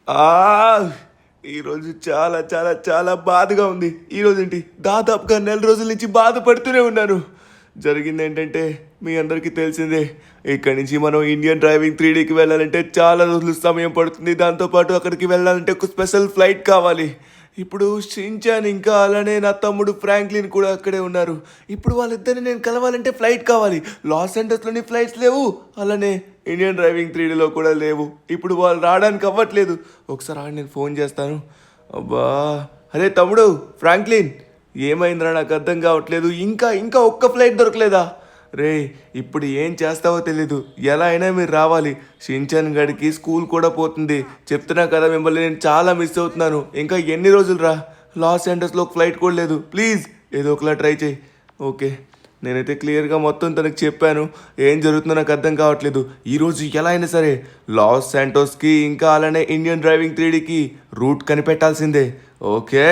ఆ ఈరోజు చాలా చాలా చాలా బాధగా ఉంది. ఈరోజు ఏంటి, దాదాపుగా నెల రోజుల నుంచి బాధపడుతూనే ఉన్నాను. జరిగింది ఏంటంటే మీ అందరికీ తెలిసిందే. ఇక్కడి నుంచి మనం ఇండియన్ డ్రైవింగ్ 3Dకి వెళ్ళాలంటే చాలా రోజులు సమయం పడుతుంది. దాంతోపాటు అక్కడికి వెళ్ళాలంటే ఒక స్పెషల్ ఫ్లైట్ కావాలి. ఇప్పుడు షించాన్ ఇంకా అలానే నా తమ్ముడు ఫ్రాంక్లిన్ కూడా అక్కడే ఉన్నారు. ఇప్పుడు వాళ్ళిద్దరిని నేను కలవాలంటే ఫ్లైట్ కావాలి. లాస్ ఏంజల్స్లోని ఫ్లైట్స్ లేవు, అలానే ఇండియన్ డ్రైవింగ్ 3Dలో కూడా లేవు. ఇప్పుడు వాళ్ళు రావడానికి అవ్వట్లేదు. ఒకసారి నేను ఫోన్ చేస్తాను. అబ్బా, అరే తమ్ముడు ఫ్రాంక్లిన్, ఏమైందిరా నాకు అర్థం కావట్లేదు. ఇంకా ఇంకా ఒక్క ఫ్లైట్ దొరకలేదా? రే, ఇప్పుడు ఏం చేస్తావో తెలీదు. ఎలా అయినా మీరు రావాలి. షించాన్ గడికి స్కూల్ కూడా పోతుంది. చెప్తున్నా కదా, మిమ్మల్ని నేను చాలా మిస్ అవుతున్నాను. ఇంకా ఎన్ని రోజులు రా? లాస్ ఏంజల్స్లో ఒక ఫ్లైట్ కూడా లేదు. ప్లీజ్ ఏదో ఒకలా ట్రై చేయి. ఓకే, నేనైతే క్లియర్గా మొత్తం తనకు చెప్పాను. ఏం జరుగుతుందో నాకు అర్థం కావట్లేదు. ఈరోజు ఎలా అయినా సరే లాస్ శాంటోస్కి ఇంకా అలానే ఇండియన్ డ్రైవింగ్ 3Dకి రూట్ కనిపెట్టాల్సిందే. ఓకే.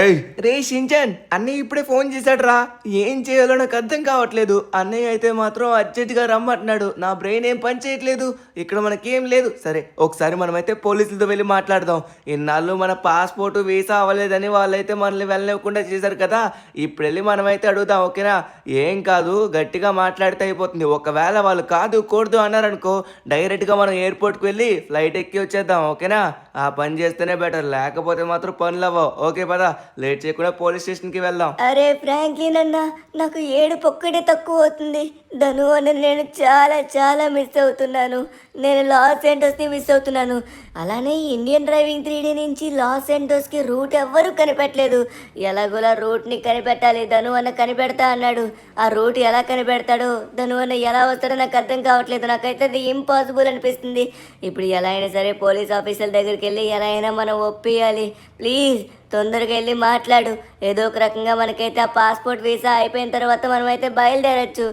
రే షించాన్, అన్నయ్య ఇప్పుడే ఫోన్ చేశాడ్రా. ఏం చేయాలో నాకు అర్థం కావట్లేదు. అన్నయ్య అయితే మాత్రం అర్జెంటుగా రమ్మంటున్నాడు. నా బ్రెయిన్ ఏం పని చేయట్లేదు. ఇక్కడ మనకేం లేదు. సరే, ఒకసారి మనమైతే పోలీసులతో వెళ్ళి మాట్లాడదాం. ఇన్నాళ్ళు మన పాస్పోర్ట్ వీసా అవ్వలేదని వాళ్ళైతే మనల్ని వెళ్ళనివ్వకుండా చేశారు కదా. ఇప్పుడు వెళ్ళి మనమైతే అడుగుదాం, ఓకేనా? ఏం కాదు, గట్టిగా మాట్లాడితే అయిపోతుంది. ఒకవేళ వాళ్ళు కాదు కూడదు అన్నారనుకో, డైరెక్ట్గా మనం ఎయిర్పోర్ట్కి వెళ్ళి ఫ్లైట్ ఎక్కి వచ్చేద్దాం, ఓకేనా? ఆ పని చేస్తేనే బెటర్, లేకపోతే మాత్రం పనులు అవ్వవు. ఓకే పదా, లేట్ చేయకుండా పోలీస్ స్టేషన్కి వెళ్దాం. అరే ఫ్రాంక్లిన్ అన్న, నాకు ఏడుపు ఒక్కటే తక్కువ అవుతుంది. ధను అన్న నేను చాలా చాలా మిస్ అవుతున్నాను. నేను లాస్ ఏంజల్స్ని మిస్ అవుతున్నాను. అలానే ఇండియన్ డ్రైవింగ్ 3D నుంచి లాస్ ఏంజల్స్కి రూట్ ఎవ్వరూ కనిపెట్టలేదు. ఎలాగోలా రూట్ని కనిపెట్టాలి. ధను అన్న కనిపెడతా అన్నాడు. ఆ రూట్ ఎలా కనిపెడతాడో, ధను అన్న ఎలా వస్తాడో నాకు అర్థం కావట్లేదు. నాకైతే అది ఇంపాసిబుల్ అనిపిస్తుంది. ఇప్పుడు ఎలా అయినా సరే పోలీస్ ఆఫీసర్ దగ్గరికి వెళ్ళి ఎలా అయినా మనం ఒప్పియాలి. ప్లీజ్ తొందరగా వెళ్ళి మాట్లాడు. ఏదో ఒక రకంగా మనకైతే ఆ పాస్పోర్ట్ వీసా అయిపోయిన తర్వాత మనమైతే బయలుదేరచ్చు.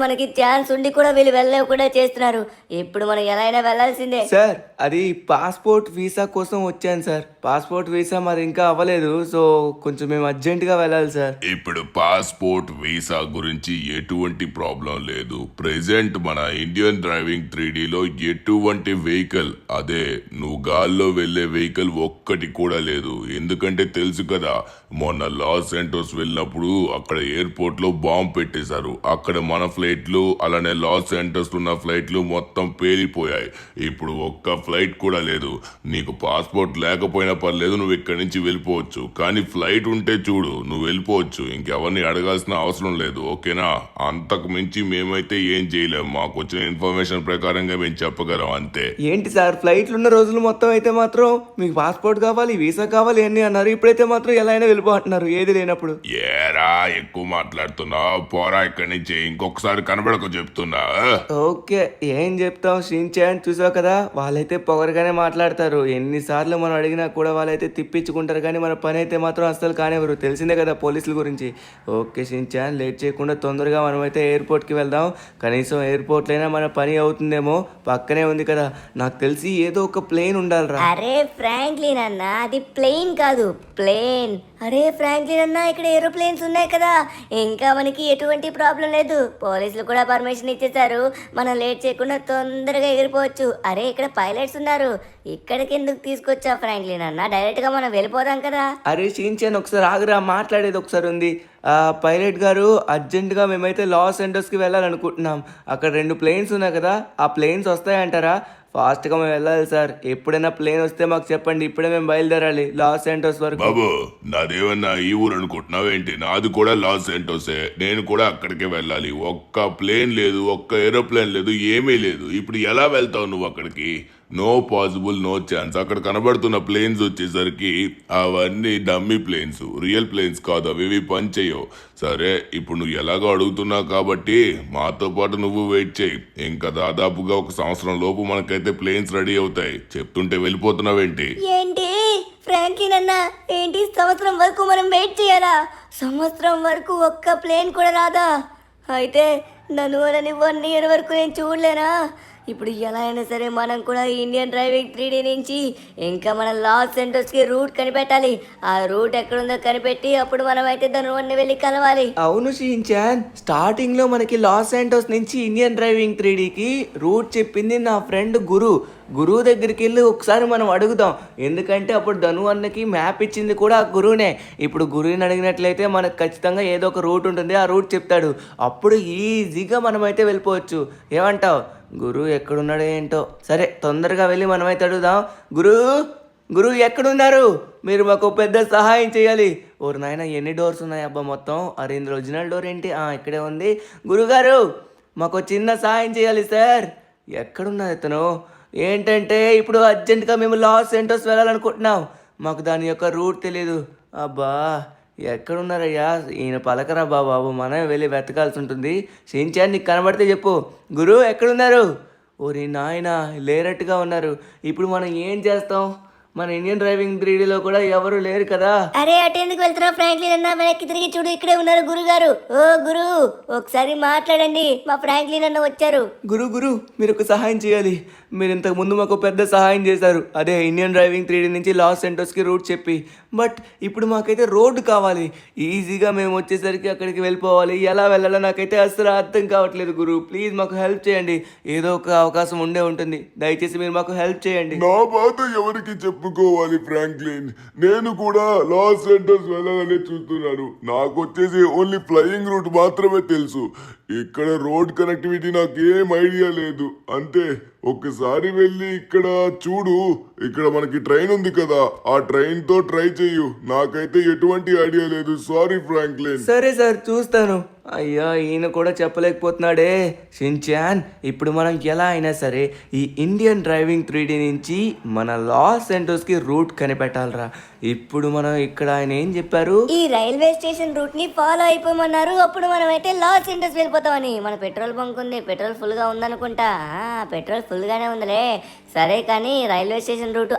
మనకి ఛాన్స్ ఉండి కూడా వీళ్ళు వెళ్ళకుండా చేస్తున్నారు. ఇప్పుడు మనం ఎలా అయినా వెళ్ళాల్సిందే. సార్, అది పాస్పోర్ట్ వీసా కోసం వచ్చాను సార్. పాస్పోర్ట్ వీసా మరి ఇంకా అవ్వలేదు. సో కొంచెం మేము అర్జెంటుగా వెళ్ళాలి సార్. ఇప్పుడు పాస్పోర్ట్ వీసా గురించి ఎటువంటి ప్రాబ్లం లేదు. ప్రెసెంట్ మన ఇండియన్ డ్రైవింగ్ 3Dలో ఎటువంటి వెహికల్, అదే నువ్వు గాల్లో వెళ్ళే వెహికల్ ఒక్కటి కూడా లేదు. ఎందుకంటే తెలుసు కదా, మొన్న లాస్ ఏంజల్స్ వెళ్ళినప్పుడు అక్కడ ఎయిర్పోర్ట్లో బాంబు పెట్టేశారు. అక్కడ మన ఫ్లైట్లు అలానే లాస్ ఏంజల్స్ ఉన్న ఫ్లైట్లు మొత్తం పేలిపోయాయి. ఇప్పుడు ఒక్క ఫ్లైట్ కూడా లేదు. నీకు పాస్పోర్ట్ లేకపోయినా పర్లేదు, నువ్వు ఇక్కడి నుంచి వెళ్ళిపోవచ్చు. కానీ ఫ్లైట్ ఉంటే చూడు, నువ్వు వెళ్ళిపోవచ్చు. ఇంకెవరిని అడగాల్సిన అవసరం లేదు, ఓకేనా? అంతకు మించి మేమైతే ఏం చేయలేము. మాకు వచ్చిన ఇన్ఫర్మేషన్ ప్రకారంగా మేము చెప్పగలం, అంతే. ఏంటి సార్, ఫ్లైట్లు ఉన్న రోజులు మొత్తం అయితే మాత్రం మీకు పాస్పోర్ట్ కావాలి, వీసా కావాలి అన్నీ అన్నారు. ఇప్పుడైతే మాత్రం ఎలా అయినా వెళ్ళిపోతున్నారు ఏది లేనప్పుడు. ఏరా ఎక్కువ మాట్లాడుతున్నావు, పోరా ఇక్కడి నుంచి. ఇంకొకసారి కనబడకు చెప్తున్నా. ఓకే, ఏం చెప్తాం షించాన్, చూసావు కదా, వాళ్ళైతే పొగరగానే మాట్లాడతారు. ఎన్నిసార్లు మనం అడిగినా కూడా వాళ్ళైతే తిప్పించుకుంటారు. కానీ మన పని అయితే మాత్రం అస్సలు కానివ్వరు. తెలిసిందే కదా పోలీసుల గురించి. ఓకే షించాన్, లేట్ చేయకుండా తొందరగా మనమైతే ఎయిర్పోర్ట్కి వెళ్దాం. కనీసం ఎయిర్పోర్ట్లో అయినా మన పని అవుతుందేమో. పక్కనే ఉంది కదా, నాకు తెలిసి ఏదో ఒక ప్లేన్ ఉండాలిరా. అరే ఫ్రాంక్లిన్ అన్న, అది ప్లేన్ కాదు, ప్లేన్. అరే ఫ్రాంక్లిన్ అన్న, ఇక్కడ ఏరోప్లేన్స్ ఉన్నాయి కదా. ఇంకా మనకి ఎటువంటి ప్రాబ్లం లేదు. పోలీసులు కూడా పర్మిషన్ ఇచ్చేసారు. మనం లేట్ చేయకుండా తొందరగా ఎగిరిపోవచ్చు. అరే ఇక్కడ పైలట్స్ ఉన్నారు. ఇక్కడికి ఎందుకు తీసుకొచ్చా ఫ్రాంక్లిన్ అన్న? డైరెక్ట్గా మనం వెళ్ళిపోదాం కదా. అరే షించాన్, ఒకసారి ఆగురా, మాట్లాడేది ఒకసారి ఉంది. పైలట్ గారు, అర్జెంటుగా మేమైతే లాస్ ఏంజల్స్కి వెళ్ళాలనుకుంటున్నాం. అక్కడ 2 ప్లేన్స్ ఉన్నాయి కదా, ఆ ప్లేన్స్ వస్తాయంటారా? ఫాస్ట్గా మేము వెళ్ళాలి సార్. ఎప్పుడైనా ప్లేన్ వస్తే మాకు చెప్పండి. ఇప్పుడే మేము బయలుదేరాలి లాస్ ఏంజల్స్ వరకు. బాబు, నాదేమన్నా ఈ ఊరు అనుకుంటున్నావు ఏంటి? నాది కూడా లాస్ ఏంటోసే. నేను కూడా అక్కడికే వెళ్ళాలి. ఒక్క ప్లేన్ లేదు, ఒక్క ఏరోప్లేన్ లేదు, ఏమీ లేదు. ఇప్పుడు ఎలా వెళ్తావు నువ్వు అక్కడికి? No possible, no chance. అక్కడ కనబడుతున్న ప్లేన్స్ వచ్చేసరికి అవన్నీ డమ్మీ ప్లేన్స్, రియల్ ప్లేన్స్ కాదు. అవి పని చేయవు. సరే, ఇప్పుడు నువ్వు ఎలాగో అడుగుతున్నావు కాబట్టి మాతో పాటు నువ్వు వెయిట్ చేయి. ఇంకా దాదాపుగా 1 సంవత్సరం లోపు మనకైతే ప్లేన్స్ రెడీ అవుతాయి. చెప్తుంటే వెళ్ళిపోతున్నావేంటి? ఏంటి ఫ్రాంక్లిన్ అన్న, ఏంటి సంవత్సరం వరకు మనం వెయిట్ చేయాలా? సంవత్సరం వరకు ఒక్క ప్లేన్ కూడా రాదా? అయితే నన్ను 1 ఇయర్ వరకు నేను చూడలేనా? ఇప్పుడు ఎలా అయినా సరే మనం కూడా ఇండియన్ డ్రైవింగ్ 3D నుంచి ఇంకా మన లాస్ సెంటర్స్కి రూట్ కనిపెట్టాలి. ఆ రూట్ ఎక్కడుందో కనిపెట్టి అప్పుడు మనం అయితే ధనువన్ని వెళ్ళి కలవాలి. అవును షించాన్, స్టార్టింగ్ లో మనకి లాస్ ఏంటోస్ నుంచి ఇండియన్ డ్రైవింగ్ 3Dకి రూట్ చెప్పింది నా ఫ్రెండ్ గురువు దగ్గరికి వెళ్ళి ఒకసారి మనం అడుగుదాం. ఎందుకంటే అప్పుడు ధను అన్నకి మ్యాప్ ఇచ్చింది కూడా ఆ గురువునే. ఇప్పుడు గురువుని అడిగినట్లయితే మనకు ఖచ్చితంగా ఏదో ఒక రూట్ ఉంటుంది, ఆ రూట్ చెప్తాడు. అప్పుడు ఈజీగా మనమైతే వెళ్ళిపోవచ్చు. ఏమంటావు? గురువు ఎక్కడున్నాడో ఏంటో. సరే తొందరగా వెళ్ళి మనమైతే అడుగుదాం. గురువు ఎక్కడున్నారు? మీరు మాకు పెద్ద సహాయం చేయాలి. ఓరు నాయన, ఎన్ని డోర్స్ ఉన్నాయి అబ్బా మొత్తం? అరే ఇందులో ఒరిజినల్ డోర్ ఏంటి? ఇక్కడే ఉంది. గురుగారు మాకు చిన్న సహాయం చేయాలి సార్. ఎక్కడున్నారు ఇతను? ఏంటంటే ఇప్పుడు అర్జెంటుగా మేము లాస్ ఏంటోస్ వెళ్ళాలనుకుంటున్నాం. మాకు దాని యొక్క రూట్ తెలీదు. అబ్బా ఎక్కడున్నారయ్యా? ఈయన పలకరా బాబు, మనమే వెళ్ళి వెతకాల్సి ఉంటుంది. షించాన్ నీకు కనబడితే చెప్పు. గురువు ఎక్కడున్నారు? ఓరి నాయన, లేరట్టుగా ఉన్నారు. ఇప్పుడు మనం ఏం చేస్తాం? మన ఇండియన్ డ్రైవింగ్ 3Dలో కూడా ఎవరు లేరు కదా. అరే అటు ఎందుకు వెళ్తున్నావు ఫ్రాంక్లిన్ అన్న? వెనక్కి తిరిగి చూడు, ఇక్కడే ఉన్నారు గురుగారు. ఓ గురు, ఒకసారి మాట్లాడండి, మా ఫ్రాంక్లిన్ అన్న వచ్చారు. గురు మీరు ఒక సహాయం చేయాలి. మీరు ఇంతకు ముందు మాకు పెద్ద సహాయం చేశారు, అదే ఇండియన్ డ్రైవింగ్ 3D నుంచి లాస్ సెంటర్స్కి రూట్ చెప్పి. బట్ ఇప్పుడు మాకైతే రోడ్డు కావాలి. ఈజీగా మేము వచ్చేసరికి అక్కడికి వెళ్ళిపోవాలి. ఎలా వెళ్ళాలో నాకైతే అసలు అర్థం కావట్లేదు గురు. ప్లీజ్ మాకు హెల్ప్ చేయండి. ఏదో ఒక అవకాశం ఉండే ఉంటుంది. దయచేసి మీరు మాకు హెల్ప్ చేయండి. నా బాధ ఎవరికి చెప్పుకోవాలి ఫ్రాంక్లిన్? నేను కూడా లాస్ ఏంటోస్ వెళ్ళాలని చూస్తున్నాను. నాకు వచ్చేసి ఓన్లీ ఫ్లయింగ్ రూట్ మాత్రమే తెలుసు. ఇక్కడ రోడ్ కనెక్టివిటీ నాకేం ఐడియా లేదు. అంతే, ఒక్కసారి వెళ్ళి ఇక్కడ చూడు. ఇక్కడ మనకి ట్రైన్ ఉంది కదా, ఆ ట్రైన్ తో ట్రై చెయ్యు. నాకైతే ఎటువంటి ఐడియా లేదు. Sorry Franklin. సరే సార్, చూస్తాను. అయ్యా, ఈయన కూడా చెప్పలేకపోతున్నాడే. షించాన్, ఇప్పుడు మనం ఎలా అయినా సరే ఈ ఇండియన్ డ్రైవింగ్ 3D నుంచి మన లాస్ ఏంటోస్కి రూట్ కనిపెట్టాలరా. ఇప్పుడు మనం ఇక్కడ ఆయన ఏం చెప్పారు? ఈ రైల్వే స్టేషన్ రూట్ ని ఫాలో అయిపోమన్నారు. అప్పుడు మనం అయితే లాస్ ఏంటోస్ వెళ్ళిపోతామని. మన పెట్రోల్ బంక్ ఉంది, పెట్రోల్ ఫుల్ గా ఉందనుకుంటా. పెట్రోల్ ఫుల్ గానే ఉందిలే. సరే కానీ రైల్వే స్టేషన్ రూట్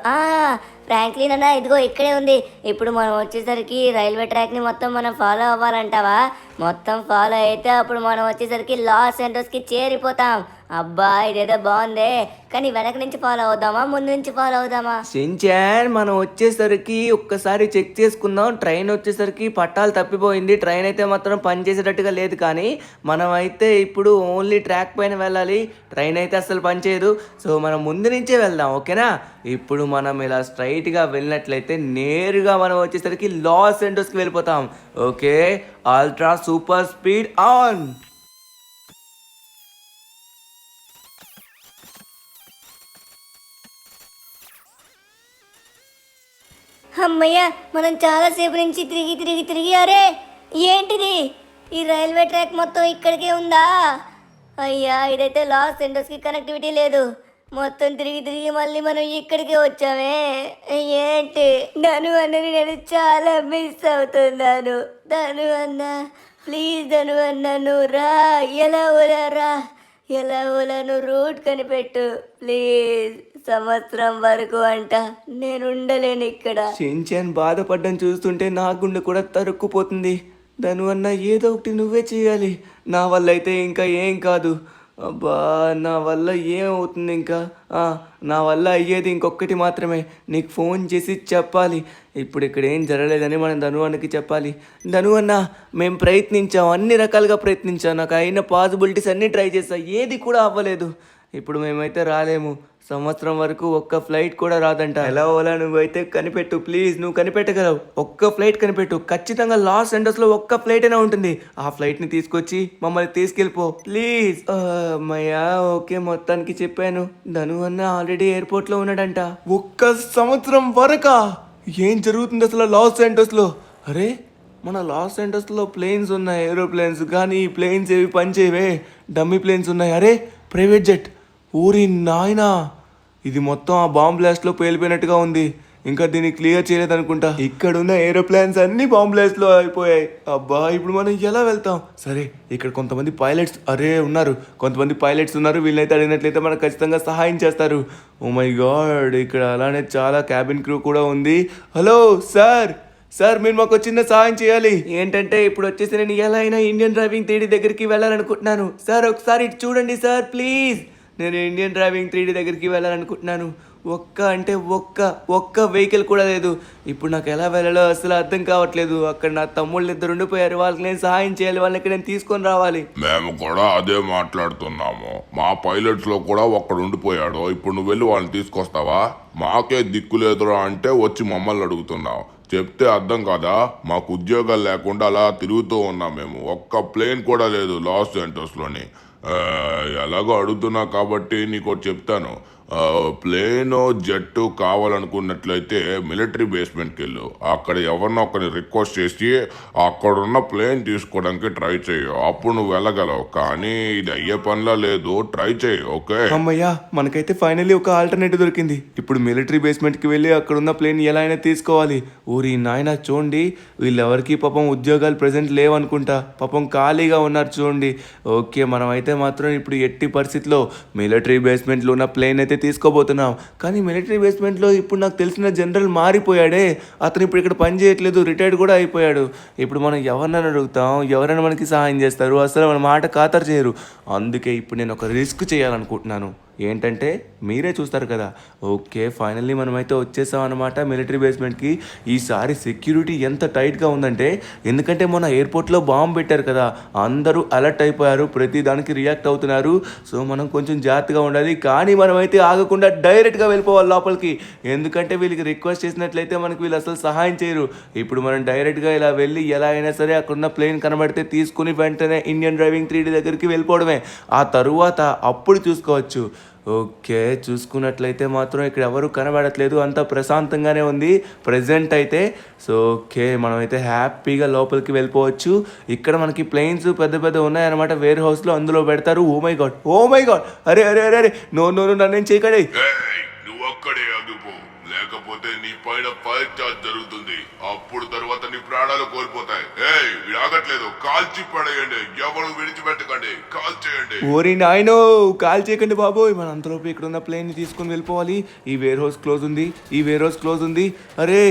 ఫ్రాంక్లిన్ అన్న ఇదిగో ఇక్కడే ఉంది. ఇప్పుడు మనం వచ్చేసరికి రైల్వే ట్రాక్ ని మొత్తం మనం ఫాలో అవ్వాలంటావా? మొత్తం ఫాలో అయితే అప్పుడు మనం వచ్చేసరికి లాస్ ఏంటోస్కి చేరిపోతాం. అబ్బా ఇదేదో బాగుందే. కానీ వెనక నుంచి ఫాలో అవుదామా, ముందు నుంచి ఫాలో అవుదామా? షించాన్, మనం వచ్చేసరికి ఒక్కసారి చెక్ చేసుకుందాం. ట్రైన్ వచ్చేసరికి పట్టాలు తప్పిపోయింది. ట్రైన్ అయితే మాత్రం పనిచేసేటట్టుగా లేదు. కానీ మనం అయితే ఇప్పుడు ఓన్లీ ట్రాక్ పైన వెళ్ళాలి. ట్రైన్ అయితే అసలు పనిచేయదు. సో మనం ముందు నుంచే వెళ్దాం, ఓకేనా? ఇప్పుడు మనం ఇలా స్ట్రైట్గా వెళ్ళినట్లయితే నేరుగా మనం వచ్చేసరికి లాస్ ఏంటోస్కి వెళ్ళిపోతాం. Okay, ultra super speed on. అమ్మయ్య, మనం చాలాసేపు నుంచి తిరిగి అరే ఏంటిది? ఈ రైల్వే ట్రాక్ మొత్తం ఇక్కడికే ఉందా? అయ్యా, ఇదైతే లాస్ ఏంటోస్కి కనెక్టివిటీ లేదు. మొత్తం తిరిగి మళ్ళీ మనం ఇక్కడికే వచ్చామే. ఏంటి? ధను అన్నని నేను చాలా మిస్ అవుతున్నాను. ధను అన్న ప్లీజ్, ధను అన్న నువ్వు రా. ఎలా నువ్వు రూట్ కనిపెట్టు ప్లీజ్. సంవత్సరం వరకు అంట నేను ఉండలేను ఇక్కడ. షించాన్ బాధపడ్డం చూస్తుంటే నా గుండె కూడా తరుక్కుపోతుంది. ధను అన్న ఏదో ఒకటి నువ్వే చేయాలి. నా వల్ల అయితే ఇంకా ఏం కాదు. అబ్బా, నా వల్ల ఏమవుతుంది ఇంకా? నా వల్ల అయ్యేది ఇంకొకటి మాత్రమే, నీకు ఫోన్ చేసి చెప్పాలి. ఇప్పుడు ఇక్కడ ఏం జరగలేదని మనం ధను అన్నకి చెప్పాలి. ధను అన్న, మేము ప్రయత్నించాం, అన్ని రకాలుగా ప్రయత్నించాం. నాకు అయిన పాసిబిలిటీస్ అన్నీ ట్రై చేస్తాం, ఏది కూడా అవ్వలేదు. ఇప్పుడు మేమైతే రాలేము. సంవత్సరం వరకు ఒక్క ఫ్లైట్ కూడా రాదంట. ఎలా ఓలా నువ్వైతే కనిపెట్టు ప్లీజ్. నువ్వు కనిపెట్టగలవు. ఒక్క ఫ్లైట్ కనిపెట్టు. ఖచ్చితంగా లాస్ ఏంటోస్లో ఒక్క ఫ్లైట్ అయినా ఉంటుంది. ఆ ఫ్లైట్ని తీసుకొచ్చి మమ్మల్ని తీసుకెళ్ళిపో ప్లీజ్. అమ్మయ్యా, ఓకే, మొత్తానికి చెప్పాను. ధను అన్న ఆల్రెడీ ఎయిర్పోర్ట్లో ఉన్నాడంట. ఒక్క సంవత్సరం వరకా? ఏం జరుగుతుంది అసలు లాస్ ఏంటోస్లో? అరే, మన లాస్ ఏంటోస్లో ప్లేన్స్ ఉన్నాయి, ఏరోప్లేన్స్. కానీ ఈ ప్లేన్స్ ఏవి పనిచేయవే, డమ్మీ ప్లేన్స్ ఉన్నాయి. అరే, ప్రైవేట్ జెట్. ఊరి నాయనా, ఇది మొత్తం ఆ బాంబ్ బ్లాస్ట్లో పేలిపోయినట్టుగా ఉంది. ఇంకా దీన్ని క్లియర్ చేయలేదనుకుంటా. ఇక్కడున్న ఏరోప్లేన్స్ అన్ని బాంబ్ బ్లాస్ట్లో అయిపోయాయి. అబ్బా, ఇప్పుడు మనం ఎలా వెళ్తాం? సరే, ఇక్కడ కొంతమంది పైలట్స్ కొంతమంది పైలట్స్ ఉన్నారు. వీళ్ళైతే అడిగినట్లయితే మనకు ఖచ్చితంగా సహాయం చేస్తారు. ఓ మై గాడ్, ఇక్కడ అలానే చాలా క్యాబిన్ క్రూ కూడా ఉంది. హలో సార్, మీరు మాకు చిన్న సహాయం చేయాలి. ఏంటంటే ఇప్పుడు వచ్చేసి నేను ఎలా అయినా ఇండియన్ డ్రైవింగ్ 3D దగ్గరికి వెళ్ళాలనుకుంటున్నాను. సార్, ఒకసారి ఇటు చూడండి సార్ ప్లీజ్. నేను ఇండియన్ డ్రైవింగ్ 3D దగ్గరికి వెళ్ళాలనుకుంటున్నాను. ఒక్క వెహికల్ కూడా లేదు. ఇప్పుడు నాకు ఎలా వెళ్ళాలో అసలు అర్థం కావట్లేదు. అక్కడ నా తమ్ముళ్ళు 2 ఉండిపోయారు. వాళ్ళకి నేను సహాయం చేయాలి, వాళ్ళని ఇక్కడ నేను తీసుకొని రావాలి. మేము కూడా అదే మాట్లాడుతున్నాము. మా పైలట్స్ లో కూడా ఒక్కడు ఉండిపోయాడు. ఇప్పుడు నువ్వు వెళ్ళి వాళ్ళని తీసుకొస్తావా? మాకే దిక్కు లేదురా అంటే వచ్చి మమ్మల్ని అడుగుతున్నావు. చెప్తే అర్థం కాదా? మాకు ఉద్యోగాలు లేకుండా అలా తిరుగుతూ ఉన్నాం మేము. ఒక్క ప్లేన్ కూడా లేదు లాస్ ఏంజల్స్లోని. ఎలాగో అడుగుతున్నా కాబట్టి నీకు చెప్తాను. ప్లేన్ జెట్ కావాలనుకున్నట్లయితే మిలిటరీ బేస్మెంట్కి వెళ్ళు. అక్కడ ఎవరినో ఒకరిని రిక్వెస్ట్ చేసి అక్కడున్న ప్లేన్ తీసుకోవడానికి ట్రై చేయు. అప్పుడు నువ్వు వెళ్ళగలవు. కానీ ఇది అయ్యే పనిలా లేదు. ట్రై చేయి. ఓకే? అమ్మయ్యా, మనకైతే ఫైనల్లీ ఒక ఆల్టర్నేటివ్ దొరికింది. ఇప్పుడు మిలిటరీ బేస్మెంట్కి వెళ్ళి అక్కడున్న ప్లేన్ ఎలా అయినా తీసుకోవాలి. ఊరి నాయన చూడండి, వీళ్ళెవరికి పాపం ఉద్యోగాలు ప్రెసెంట్ లేవనుకుంటా. పాపం ఖాళీగా ఉన్నారు చూడండి. ఓకే, మనమైతే మాత్రం ఇప్పుడు ఎట్టి పరిస్థితిలో మిలిటరీ బేస్మెంట్లో ఉన్న ప్లేన్ అయితే తీసుకోబోతున్నాం. కానీ మిలిటరీ బేస్మెంట్లో ఇప్పుడు నాకు తెలిసిన జనరల్ మారిపోయాడే. అతను ఇప్పుడు ఇక్కడ పని చేయట్లేదు, రిటైర్డ్ కూడా అయిపోయాడు. ఇప్పుడు మనం ఎవరినైనా అడుగుతాం, ఎవరైనా మనకి సహాయం చేస్తారు, అసలు మన మాట ఖాతరు చేయరు. అందుకే ఇప్పుడు నేను ఒక రిస్క్ చేయాలనుకుంటున్నాను. ఏంటంటే మీరే చూస్తారు కదా. ఓకే, ఫైనల్లీ మనమైతే వచ్చేసాం అనమాట మిలిటరీ బేస్మెంట్కి. ఈసారి సెక్యూరిటీ ఎంత టైట్గా ఉందంటే, ఎందుకంటే మొన్న ఎయిర్పోర్ట్లో బాంబు పెట్టారు కదా, అందరూ అలర్ట్ అయిపోయారు, ప్రతి దానికి రియాక్ట్ అవుతున్నారు. సో మనం కొంచెం జాగ్రత్తగా ఉండాలి. కానీ మనమైతే ఆగకుండా డైరెక్ట్గా వెళ్ళిపోవాలి లోపలికి. ఎందుకంటే వీళ్ళకి రిక్వెస్ట్ చేసినట్లయితే మనకి వీళ్ళు అసలు సహాయం చేయరు. ఇప్పుడు మనం డైరెక్ట్గా ఇలా వెళ్ళి ఎలా అయినా సరే అక్కడున్న ప్లేన్ కనబడితే తీసుకుని వెంటనే ఇండియన్ డ్రైవింగ్ 3D దగ్గరికి వెళ్ళిపోవడమే. ఆ తరువాత అప్పుడు చూసుకోవచ్చు. ఓకే, చూసుకున్నట్లయితే మాత్రం ఇక్కడ ఎవరు కనబడట్లేదు, అంతా ప్రశాంతంగానే ఉంది ప్రజెంట్ అయితే. సో ఓకే, మనమైతే హ్యాపీగా లోపలికి వెళ్ళిపోవచ్చు. ఇక్కడ మనకి ప్లేన్స్ పెద్ద ఉన్నాయన్నమాట వేర్ హౌస్లో, అందులో పెడతారు. ఓ మై గాడ్, అరే అరే అరే అరే, నో నన్నేం చేయకండి. నువ్వు అక్కడే ఆగిపో, లేకపోతే నీ పైన ఫైర్ చార్జ్ జరుగుతుంది. అప్పుడు తర్వాత నీ ప్రాణాలు కోల్పోతాయి. ఆగట్లేదు, కాల్చి పడేయండి. ఎవరు విడిచిపెట్టకండి, కాల్ చేయండి. ఓరి నాయనో, కాల్ చేయకండి బాబోయ్. మన అంతలోపు ఇక్కడ ఉన్న ప్లేన్ ని తీసుకుని వెళ్ళిపోవాలి. ఈ వేర్ హౌస్ క్లోజ్ ఉంది. అరే,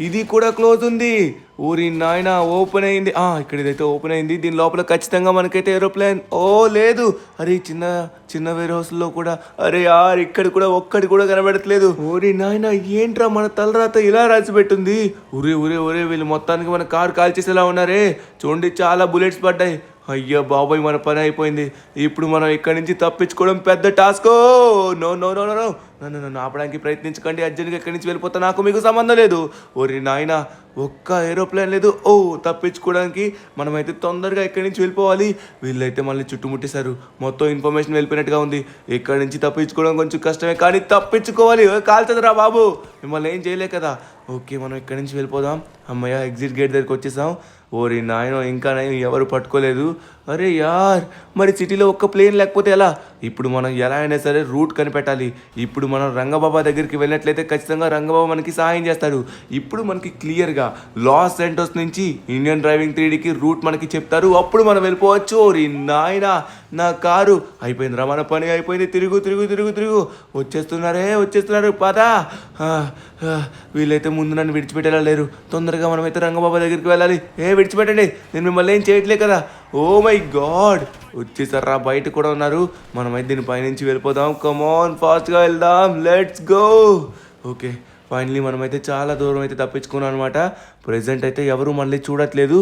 ఇది కూడా క్లోజ్ ఉంది. ఊరి నాయన, ఓపెన్ అయింది. ఇక్కడ ఇదైతే ఓపెన్ అయింది. దీని లోపల ఖచ్చితంగా మనకైతే ఏరోప్లేన్. ఓ లేదు, అరే చిన్న వేర్ హౌస్లో కూడా, అరే యార్, ఇక్కడ కూడా ఒక్కడి కూడా కనబడట్లేదు. ఓరి నాయన, ఏంట్రా మన తలరాత ఇలా రాసి పెట్టుంది. ఒరే వీళ్ళు మొత్తానికి మన కారు కాల్చేసేలా ఉన్నారే. చూడండి, చాలా బుల్లెట్స్ పడ్డాయి. అయ్యో బాబోయ్, మన పని అయిపోయింది. ఇప్పుడు మనం ఇక్కడి నుంచి తప్పించుకోవడం పెద్ద టాస్క్. నో నన్ను ఆపడానికి ప్రయత్నించకండి. అర్జెంట్గా ఇక్కడి నుంచి వెళ్ళిపోతా, నాకు మీకు సంబంధం లేదు. ఓరి నాయన, ఒక్క ఏరోప్లేన్ లేదు. తప్పించుకోవడానికి మనమైతే తొందరగా ఇక్కడి నుంచి వెళ్ళిపోవాలి. వీళ్ళైతే మళ్ళీ చుట్టుముట్టేశారు. మొత్తం ఇన్ఫర్మేషన్ వెళ్ళిపోయినట్టుగా ఉంది. ఇక్కడి నుంచి తప్పించుకోవడం కొంచెం కష్టమే, కానీ తప్పించుకోవాలి. కాల్చదురా బాబు, మిమ్మల్ని ఏం చేయలే కదా. ఓకే, మనం ఇక్కడి నుంచి వెళ్ళిపోదాం. అమ్మయ్య, ఎగ్జిట్ గేట్ దగ్గరికి వచ్చేసాం. ఓరి నాయనో, ఇంకా ఎవరు పట్టుకోలేదు. అరే యార్, మరి సిటీలో ఒక్క ప్లేన్ లేకపోతే ఎలా? ఇప్పుడు మనం ఎలా అయినా సరే రూట్ కనిపెట్టాలి. ఇప్పుడు మనం రంగబాబా దగ్గరికి వెళ్ళినట్లయితే ఖచ్చితంగా రంగబాబా మనకి సహాయం చేస్తాడు. ఇప్పుడు మనకి క్లియర్గా లాస్ ఏంజల్స్ నుంచి ఇండియన్ డ్రైవింగ్ 3Dకి రూట్ మనకి చెప్తారు. అప్పుడు మనం వెళ్ళిపోవచ్చు. ఓరి నాయన, నా కారు అయిపోయింది, మన పని అయిపోయింది. తిరుగు వచ్చేస్తున్నారు పదా. వీళ్ళైతే ముందు నన్ను విడిచిపెట్టేలా లేరు. తొందరగా మనమైతే రంగబాబా దగ్గరికి వెళ్ళాలి. విడిచిపెట్టండి, నేను మిమ్మల్ని ఏం చేయట్లే కదా. ఓ మై గాడ్, వచ్చేసారా, బయట కూడా ఉన్నారు. మనమైతే దీని పైనుంచి వెళ్ళిపోదాం. కమాన్, ఫాస్ట్గా వెళ్దాం, లెట్స్ గో. ఓకే, ఫైనలీ మనమైతే చాలా దూరం అయితే తప్పించుకున్నాం అనమాట. ప్రెజెంట్ అయితే ఎవరు మళ్ళీ చూడట్లేదు.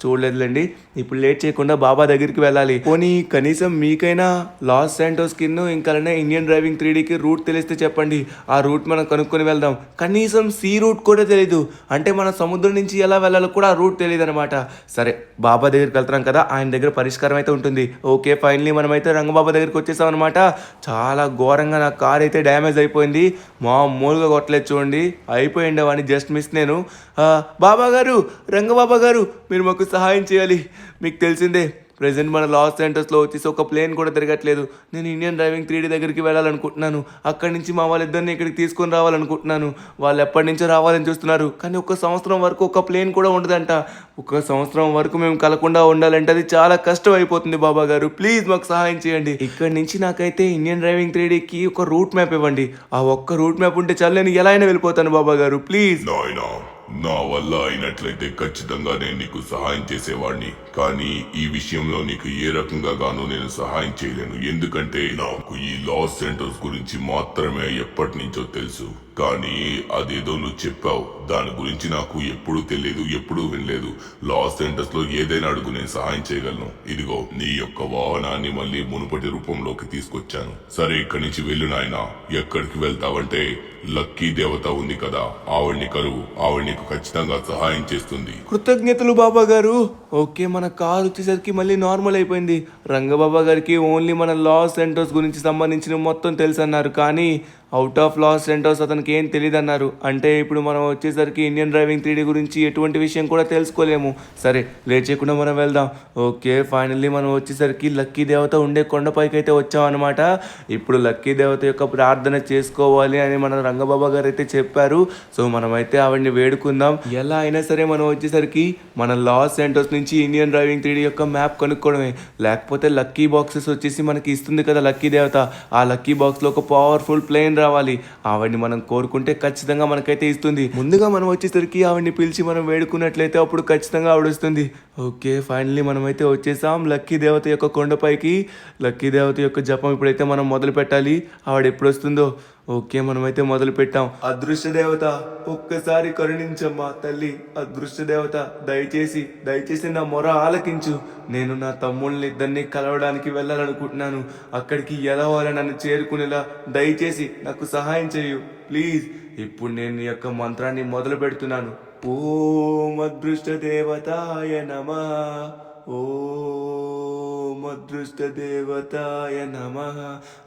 చూడలేదులేండి. ఇప్పుడు లేట్ చేయకుండా బాబా దగ్గరికి వెళ్ళాలి. పోనీ కనీసం మీకైనా లాస్ శాంటోస్కి ఇంకా ఇండియన్ డ్రైవింగ్ 3Dకి రూట్ తెలిస్తే చెప్పండి. ఆ రూట్ మనం కనుక్కొని వెళ్దాం. కనీసం సీ రూట్ కూడా తెలీదు, అంటే మన సముద్రం నుంచి ఎలా వెళ్ళాలో కూడా ఆ రూట్ తెలియదు అనమాట. సరే, బాబా దగ్గరికి వెళ్తున్నాం కదా, ఆయన దగ్గర పరిష్కారం అయితే ఉంటుంది. ఓకే, ఫైనలీ మనమైతే రంగబాబా దగ్గరికి వచ్చేసాం అనమాట. చాలా ఘోరంగా నా కార్ అయితే డ్యామేజ్ అయిపోయింది. మామూలుగా కొట్టలేదు చూడండి, అయిపోయిండే వాడిని, జస్ట్ మిస్ నేను. బాబా గారు, రంగబాబా గారు, మీరు మాకు సహాయం చేయాలి. మీకు తెలిసిందే, ప్రెసెంట్ మన లాస్ ఏంజల్స్లో వచ్చేసి ఒక ప్లేన్ కూడా తిరగట్లేదు. నేను ఇండియన్ డ్రైవింగ్ 3D దగ్గరికి వెళ్ళాలనుకుంటున్నాను. అక్కడి నుంచి మా వాళ్ళిద్దరిని ఇక్కడికి తీసుకొని రావాలనుకుంటున్నాను. వాళ్ళు ఎప్పటి నుంచో రావాలని చూస్తున్నారు, కానీ 1 సంవత్సరం వరకు ఒక ప్లేన్ కూడా ఉండదంట. ఒక సంవత్సరం వరకు మేము కలకుండా ఉండాలంటే అది చాలా కష్టం అయిపోతుంది బాబా గారు. ప్లీజ్ మాకు సహాయం చేయండి. ఇక్కడి నుంచి నాకైతే ఇండియన్ డ్రైవింగ్ 3Dకి ఒక రూట్ మ్యాప్ ఇవ్వండి. ఆ ఒక్క రూట్ మ్యాప్ ఉంటే చాలు, నేను ఎలా అయినా వెళ్ళిపోతాను బాబా గారు. ప్లీజ్. నాయనా, నా వల్ల అయినట్లయితే ఖచ్చితంగా నేను నీకు సహాయం చేసేవాడిని, కానీ ఈ విషయంలో నీకు ఏ రకంగా గాను నేను సహాయం చేయలేను. ఎందుకంటే నాకు ఈ లాస్ సెంటర్స్ గురించి మాత్రమే ఎప్పటి నుంచో తెలుసు. కానీ అదేదో నువ్వు చెప్పావు, దాని గురించి నాకు ఎప్పుడూ తెలియదు, ఎప్పుడూ వినలేదు. లాస్ సెంటర్స్ లో ఏదైనా అడుగు, నేను సహాయం చేయగలను. ఇదిగో నీ యొక్క వాహనాన్ని మళ్ళీ మునుపటి రూపంలోకి తీసుకొచ్చాను. సరే, ఇక్కడి నుంచి వెళ్ళు నాయనా. ఎక్కడికి వెళ్తావంటే లక్కీ దేవత ఉంది కదా, ఆవిడ్ని కలువు. ఆవిడ నీకు ఖచ్చితంగా సహాయం చేస్తుంది. కృతజ్ఞతలు బాబా గారు. ఓకే, మన కారు వచ్చేసరికి మళ్ళీ నార్మల్ అయిపోయింది. రంగబాబా గారికి ఓన్లీ మన లాస్ సెంటర్స్ గురించి సంబంధించిన మొత్తం తెలుసు అన్నారు, కానీ అవుట్ ఆఫ్ లాస్ సెంటర్స్ అతనికి ఏం తెలియదు అన్నారు. అంటే ఇప్పుడు మనం వచ్చేసరికి ఇండియన్ డ్రైవింగ్ 3D గురించి ఎటువంటి విషయం కూడా తెలుసుకోలేము. సరే, లేట్ చేయకుండా మనం వెళ్దాం. ఓకే, ఫైనల్లీ మనం వచ్చేసరికి లక్కీ దేవత ఉండే కొండపైకి అయితే వచ్చాం అనమాట. ఇప్పుడు లక్కీ దేవత యొక్క ప్రార్థన చేసుకోవాలి అని మన రంగబాబా గారు అయితే చెప్పారు. సో మనమైతే ఆవిడ్ని వేడుకుందాం. ఎలా అయినా సరే మనం వచ్చేసరికి మన లాస్ సెంటర్స్ నుంచి ఇండియన్ డ్రైవింగ్ 3D యొక్క మ్యాప్ కనుక్కోవడమే. లేకపోతే లక్కీ బాక్సెస్ వచ్చేసి మనకి ఇస్తుంది కదా లక్కీ దేవత. ఆ లక్కీ బాక్స్లో ఒక పవర్ఫుల్ ప్లేన్ రావాలి. ఆవిడ్ని మనం కోరుకుంటే ఖచ్చితంగా మనకైతే ఇస్తుంది. ముందుగా మనం వచ్చేసరికి ఆవిడ్ని పిలిచి మనం వేడుకున్నట్లయితే అప్పుడు ఖచ్చితంగా ఆవిడ వస్తుంది. ఓకే, ఫైనల్లీ మనమైతే వచ్చేసాం లక్కీ దేవత యొక్క కొండపైకి. లక్కీ దేవత యొక్క జపం ఇప్పుడైతే మనం మొదలు పెట్టాలి. ఆవిడ ఎప్పుడు వస్తుందో. ఓకే, మనమైతే మొదలు పెట్టాం. అదృష్ట దేవత ఒక్కసారి కరుణించమ్మా తల్లి. అదృష్ట దేవత దయచేసి నా మొర ఆలకించు. నేను నా తమ్ముళ్ళని ఇద్దరిని కలవడానికి వెళ్ళాలనుకుంటున్నాను. అక్కడికి ఎలా వాళ్ళని నన్ను చేరుకునేలా దయచేసి నాకు సహాయం చేయు ప్లీజ్. ఇప్పుడు నేను ఈ యొక్క మంత్రాన్ని మొదలు పెడుతున్నాను. ఓం అదృష్ట దేవతాయ నమః. ఓం అదృష్ట దేవతాయ నమః.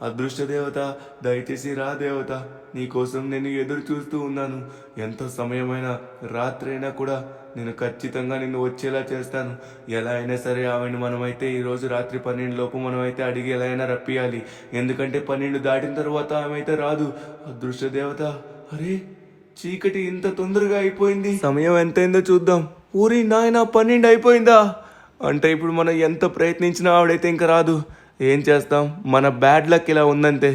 అదృష్ట దేవత దయచేసి రా దేవత, నీకోసం నేను ఎదురు చూస్తూ ఉన్నాను. ఎంత సమయమైనా, రాత్రైనా కూడా నేను ఖచ్చితంగా నిన్ను వచ్చేలా చేస్తాను. ఎలా అయినా సరే ఆవిడని మనమైతే ఈరోజు రాత్రి 12 లోపు మనమైతే అడిగి ఎలా అయినా రప్పియాలి. ఎందుకంటే 12 దాటిన తర్వాత ఆమె అయితే రాదు. అదృష్ట దేవత, అరే చీకటి ఇంత తొందరగా అయిపోయింది. సమయం ఎంతైందో చూద్దాం. ఊరి నాయన, 12 అయిపోయిందా? అంటే ఇప్పుడు మనం ఎంత ప్రయత్నించినా ఆవిడైతే ఇంకా రాదు. ఏం చేస్తాం, మన బ్యాడ్ లక్ ఇలా ఉందంతే.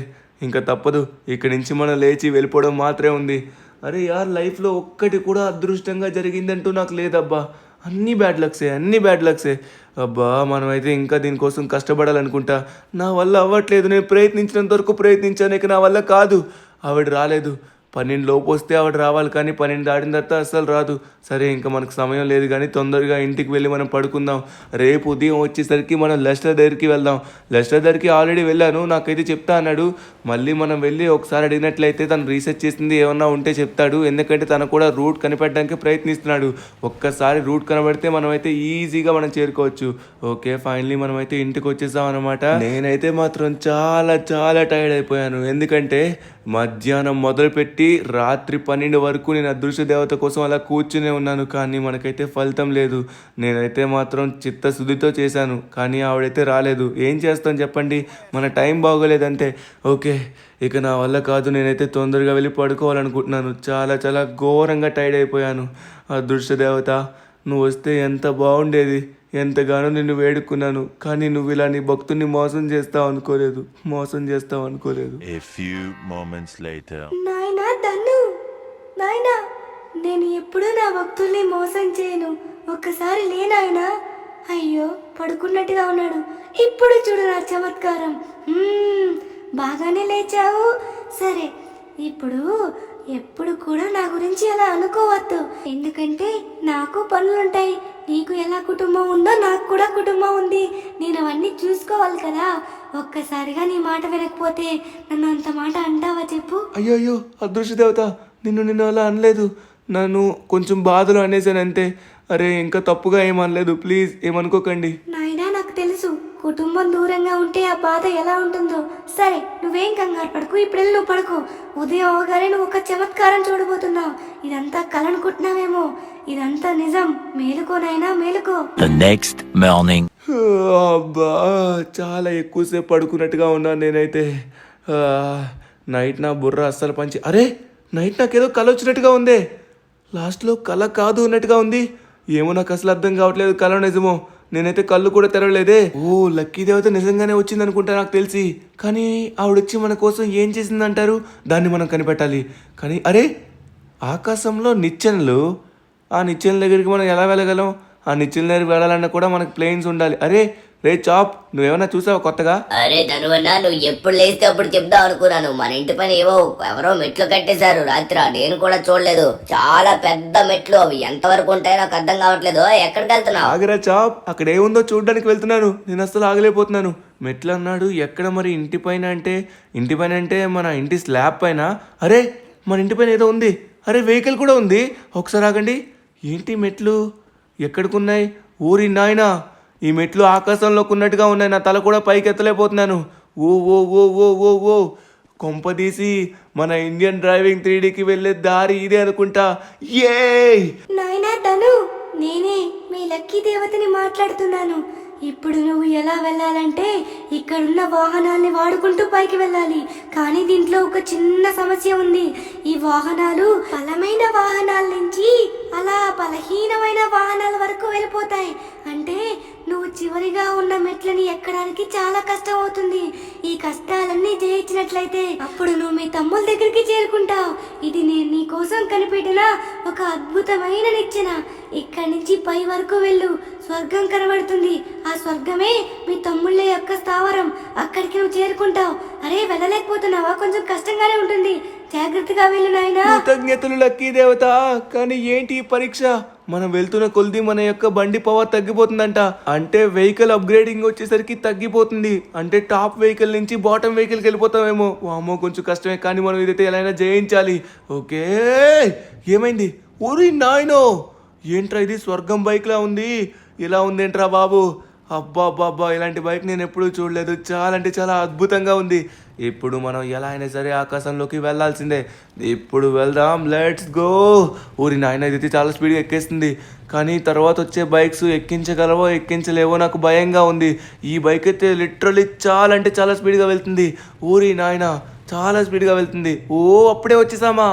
ఇంకా తప్పదు, ఇక్కడి నుంచి మనం లేచి వెళ్ళిపోవడం మాత్రమే ఉంది. అరే యార్, లైఫ్లో ఒక్కటి కూడా అదృష్టంగా జరిగిందంటూ నాకు లేదబ్బా. అన్నీ బ్యాడ్ లక్సే. అబ్బా, మనమైతే ఇంకా దీనికోసం కష్టపడాలనుకుంటా. నా వల్ల అవ్వట్లేదు. నేను ప్రయత్నించినంత వరకు ప్రయత్నించాను, ఇక నా వల్ల కాదు. ఆవిడ రాలేదు. 12 లోపు వస్తే ఆవిడ రావాలి, కానీ 12 దాటిన తర్వాత అస్సలు రాదు. సరే, ఇంకా మనకు సమయం లేదు, కానీ తొందరగా ఇంటికి వెళ్ళి మనం పడుకుందాం. రేపు ఉదయం వచ్చేసరికి మనం లెస్టర్ దగ్గరికి వెళ్దాం. లెస్టర్ దగ్గరికి ఆల్రెడీ వెళ్ళాను, నాకైతే చెప్తా అన్నాడు. మళ్ళీ మనం వెళ్ళి ఒకసారి అడిగినట్లయితే తను రీసెర్చ్ చేసింది ఏమన్నా ఉంటే చెప్తాడు. ఎందుకంటే తను కూడా రూట్ కనిపెట్టడానికి ప్రయత్నిస్తున్నాడు. ఒక్కసారి రూట్ కనబడితే మనమైతే ఈజీగా మనం చేరుకోవచ్చు. ఓకే, ఫైనల్లీ మనమైతే ఇంటికి వచ్చేసాం అనమాట. నేనైతే మాత్రం చాలా చాలా టైర్డ్ అయిపోయాను. ఎందుకంటే మధ్యాహ్నం మొదలుపెట్టి రాత్రి 12 వరకు నేను అదృష్ట దేవత కోసం అలా కూర్చునే ఉన్నాను, కానీ మనకైతే ఫలితం లేదు. నేనైతే మాత్రం చిత్తశుద్ధితో చేశాను, కానీ ఆవిడైతే రాలేదు. ఏం చేస్తాం చెప్పండి, మన టైం బాగోలేదంటే. ఓకే, ఇక నా వల్ల కాదు. నేనైతే తొందరగా వెళ్ళి పడుకోవాలనుకుంటున్నాను. చాలా చాలా ఘోరంగా టైర్డ్ అయిపోయాను. అదృష్ట దేవత, నువ్వు వస్తే ఎంత బాగుండేది. ఎంతగానో నిన్ను వేడుకున్నాను, కానీ నువ్వు ఇలా నీ భక్తుని మోసం చేస్తావు అనుకోలేదు. A few moments later. నాయనా ధను, నాయనా, నేను ఎప్పుడూ నా భక్తుల్ని మోసం చేయను. ఒక్కసారి లేనాయనా. అయ్యో, పడుకున్నట్టుగా ఉన్నాడు. ఇప్పుడు చూడు నా చమత్కారం. బాగానే లేచావు. సరే, ఇప్పుడు ఎప్పుడు కూడా నా గురించి అలా అనుకోవద్దు. ఎందుకంటే నాకు పనులుంటాయి. నీకు ఎలా కుటుంబం ఉందో నాకు కూడా కుటుంబం ఉంది. నేను అవన్నీ చూసుకోవాలి కదా. ఒక్కసారిగా నీ మాట వినకపోతే నన్ను అంత మాట అంటావా చెప్పు? అయ్యో అదృష్ట దేవత, నిన్ను అలా అనలేదు. నన్ను కొంచెం బాధలు అనేసాను అంతే. అరే, ఇంకా తప్పుగా ఏమనలేదు. ప్లీజ్ ఏమనుకోకండి. నాయనా, నాకు తెలుసు కుటుంబం దూరంగా ఉంటే ఆ బాధ ఎలా ఉంటుందో. సరే, నువ్వేం కంగారు పడకు. ఇప్పుడు వెళ్ళి నువ్వు పడుకో. ఉదయం అవగానే నువ్వు ఒక చమత్కారం చూడబోతున్నావు. ఇదంతా కలనుకుంటున్నావేమో, ఇదంతా నిజం. మేలుకోనైనా మేలుకో. The next morning. అబ్బా, చాలా ఎక్కువసేపు పడుకున్నట్టుగా ఉన్నాను నేనైతే. నైట్ నా బుర్ర అస్సలు అరే, నైట్ నాకేదో కల వచ్చినట్టుగా ఉందే. లాస్ట్లో కల కాదు ఉన్నట్టుగా ఉంది. ఏమో నాకు అసలు అర్థం కావట్లేదు కల నిజమో. నేనైతే కళ్ళు కూడా తెరవలేదే. ఓ లక్కీ దేవత నిజంగానే వచ్చింది అనుకుంటా నాకు తెలిసి. కానీ ఆవిడొచ్చి మన కోసం ఏం చేసిందంటారు? దాన్ని మనం కనిపెట్టాలి. కానీ అరే ఆకాశంలో నిచ్చెనలు, ఆ నిచ్చెనల దగ్గరికి మనం ఎలా వెళ్ళగలం? ఆ నిచ్చెనల దగ్గరికి వెళ్ళాలన్నా కూడా మనకు ప్లేన్స్ ఉండాలి. అరే రే చాప్, నువ్వేమన్నా చూసావా కొత్తగా? అరే ధనువన్న, నువ్వు ఎప్పుడు లేస్తే అప్పుడు చెప్దాం అనుకున్నాను. మన ఇంటి పైన ఎవరో మెట్లు కట్టేశారు రాత్రి. నేను కూడా చూడలేదు. చాలా పెద్ద మెట్లు, అవి ఎంతవరకు ఉంటాయో నాకు అర్థం కావట్లేదు. ఎక్కడికి వెళ్తున్నావు? ఆగరా చాప్, అక్కడ ఏముందో చూడడానికి వెళ్తున్నాను. నేను అసలు ఆగలేకపోతున్నాను. మెట్లు అన్నాడు, ఎక్కడ మరి ఇంటి పైన అంటే మన ఇంటి స్లాబ్ పైన. అరే మన ఇంటి పైన ఏదో ఉంది. అరే వెహికల్ కూడా ఉంది. ఒకసారి ఆగండి. ఏంటి మెట్లు ఎక్కడికున్నాయి? ఊరి నాయనా, ఈ మెట్లు ఆకాశంలోకి ఉన్నట్టుగా ఉన్నాయి. నా తల కూడా పైకి ఎత్తలేకపోతున్నాను. ఓ ఓ ఓ ఓ ఓ ఓ కొంపదీసి మన ఇండియన్ డ్రైవింగ్ 3Dకి వెళ్ళే దారి ఇదే అనుకుంటా. ఏ నాయనా ధను, నేనే మీ లక్కీ దేవతని మాట్లాడుతున్నాను. ఇప్పుడు నువ్వు ఎలా వెళ్ళాలంటే ఇక్కడున్న వాహనాల్ని వాడుకుంటూ పైకి వెళ్ళాలి. కానీ దీంట్లో ఒక చిన్న సమస్య ఉంది. ఈ వాహనాలు బలమైన వాహనాల నుంచి అలా బలహీనమైన వాహనాల వరకు వెళ్ళిపోతాయి. అంటే నువ్వు చివరిగా ఉన్న మెట్లని ఎక్కడానికి చాలా కష్టం అవుతుంది. ఈ కష్టాలన్నీ జయించినట్లయితే అప్పుడు నువ్వు మీ తమ్ముల దగ్గరికి చేరుకుంటావు. ఇది నేను నీ కోసం కనిపెట్టిన ఒక అద్భుతమైన నిచ్చెన. ఇక్కడి నుంచి పై వరకు వెళ్ళు, స్వర్గం కనబడుతుంది. ఆ స్వర్గమే మీ తమ్ముళ్ళ యొక్క స్థావరం. అక్కడికి నువ్వు చేరుకుంటావు. అరే వెళ్ళలేకపోతున్నావా? కొంచెం కష్టంగానే ఉంటుంది. జాగ్రత్తగా వెళ్ళు నాయనా. కృతజ్ఞతలు లక్కీ దేవత. కానీ ఏంటి ఈ పరీక్ష? మనం వెళ్తున్న కొద్ది మన యొక్క బండి పవర్ తగ్గిపోతుందంట. అంటే వెహికల్ అప్గ్రేడింగ్ వచ్చేసరికి తగ్గిపోతుంది. అంటే టాప్ వెహికల్ నుంచి బాటమ్ వెహికల్కి వెళ్ళిపోతామేమో. వామ్మో కొంచెం కష్టమే, కానీ మనం ఇదైతే ఎలా అయినా జయించాలి. ఓకే ఏమైంది? ఊరి నాయనో, ఏంట్రా ఇది స్వర్గం బైక్లా ఉంది. ఇలా ఉందేంట్రా బాబు? అబ్బా అబ్బా, ఇలాంటి బైక్ నేను ఎప్పుడూ చూడలేదు. చాలా అంటే చాలా అద్భుతంగా ఉంది. ఇప్పుడు మనం ఎలా అయినా సరే ఆకాశంలోకి వెళ్ళాల్సిందే. ఇప్పుడు వెళ్దాం, లెట్స్ గో. ఊరి నాయన, ఇది చాలా స్పీడ్గా ఎక్కేస్తుంది. కానీ తర్వాత వచ్చే బైక్స్ ఎక్కించగలవో ఎక్కించలేవో నాకు భయంగా ఉంది. ఈ బైక్ అయితే లిటరలీ చాలా అంటే చాలా స్పీడ్గా వెళ్తుంది. ఊరి నాయన, చాలా స్పీడ్గా వెళ్తుంది. ఓ అప్పుడే వచ్చేసామా?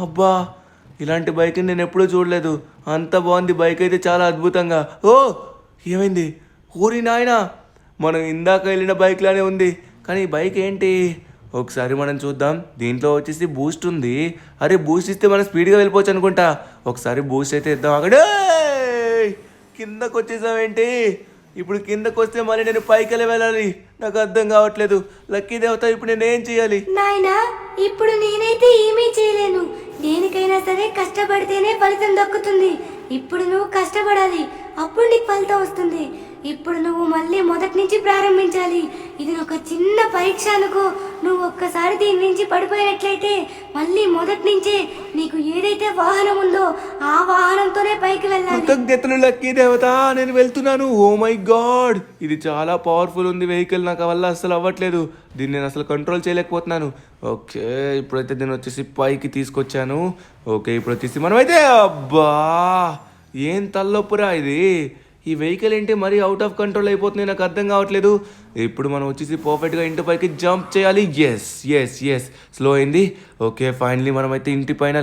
అబ్బా, ఇలాంటి బైక్ నేను ఎప్పుడూ చూడలేదు. అంత బాగుంది బైక్ అయితే, చాలా అద్భుతంగా. ఓ ఏమైంది? ఊరి నాయన, మనం ఇందాక వెళ్ళిన బైక్ లానే ఉంది. కానీ ఈ బైక్ ఏంటి? ఒకసారి మనం చూద్దాం. దీంట్లో వచ్చేసి బూస్ట్ ఉంది. అరే బూస్ట్ ఇస్తే మనం స్పీడ్గా వెళ్ళిపోవచ్చు అనుకుంటా. ఒకసారి బూస్ట్ అయితే ఇద్దాం. అక్కడే కిందకు వచ్చేసామేంటి? ఇప్పుడు కిందకు వస్తే మళ్ళీ నేను పైకి వెళ్ళాలి. నాకు అర్థం కావట్లేదు. లక్కీ దేవత, ఇప్పుడు నేనేం చేయాలి? నాయనా, ఇప్పుడు నేనైతే ఏమీ చేయలేను. దేనికైనా సరే కష్టపడితేనే ఫలితం దక్కుతుంది. ఇప్పుడు నువ్వు కష్టపడాలి, అప్పుడు నీకు ఫలితం వస్తుంది. ఇప్పుడు నువ్వు మళ్ళీ మొదటి నుంచి ప్రారంభించాలి. ఇది ఒక చిన్న పరీక్ష అనుకో. నువ్వు ఒక్కసారి దీని నుంచి పడిపోయినట్లయితే మళ్ళీ మొదటి నుంచే నీకు ఏదైతే వాహనం ఉందో ఆ వాహనంతోనే పైకి వెళ్ళాలి. కృతజ్ఞతలు లక్కీ దేవత, నేను వెళ్తున్నాను. ఓ మై గాడ్, ఇది చాలా పవర్ఫుల్ ఉంది వెహికల్. నాకు వల్ల అసలు అవ్వట్లేదు. దీన్ని నేను అసలు కంట్రోల్ చేయలేకపోతున్నాను. ఓకే, ఇప్పుడైతే నేను వచ్చేసి పైకి తీసుకొచ్చాను. ఓకే, ఇప్పుడు వచ్చేసి మనమైతే అబ్బా, ఏం తల్లొప్పురా ఇది. ఈ వెహికల్ ఏంటి మరీ అవుట్ ఆఫ్ కంట్రోల్ అయిపోతుంది, నాకు అర్థం కావట్లేదు. ఇప్పుడు మనం వచ్చేసి పర్ఫెక్ట్గా ఇంటి పైకి జంప్ చేయాలి. ఎస్ స్లో అయింది. ఓకే, ఫైనలీ మనమైతే ఇంటి పైన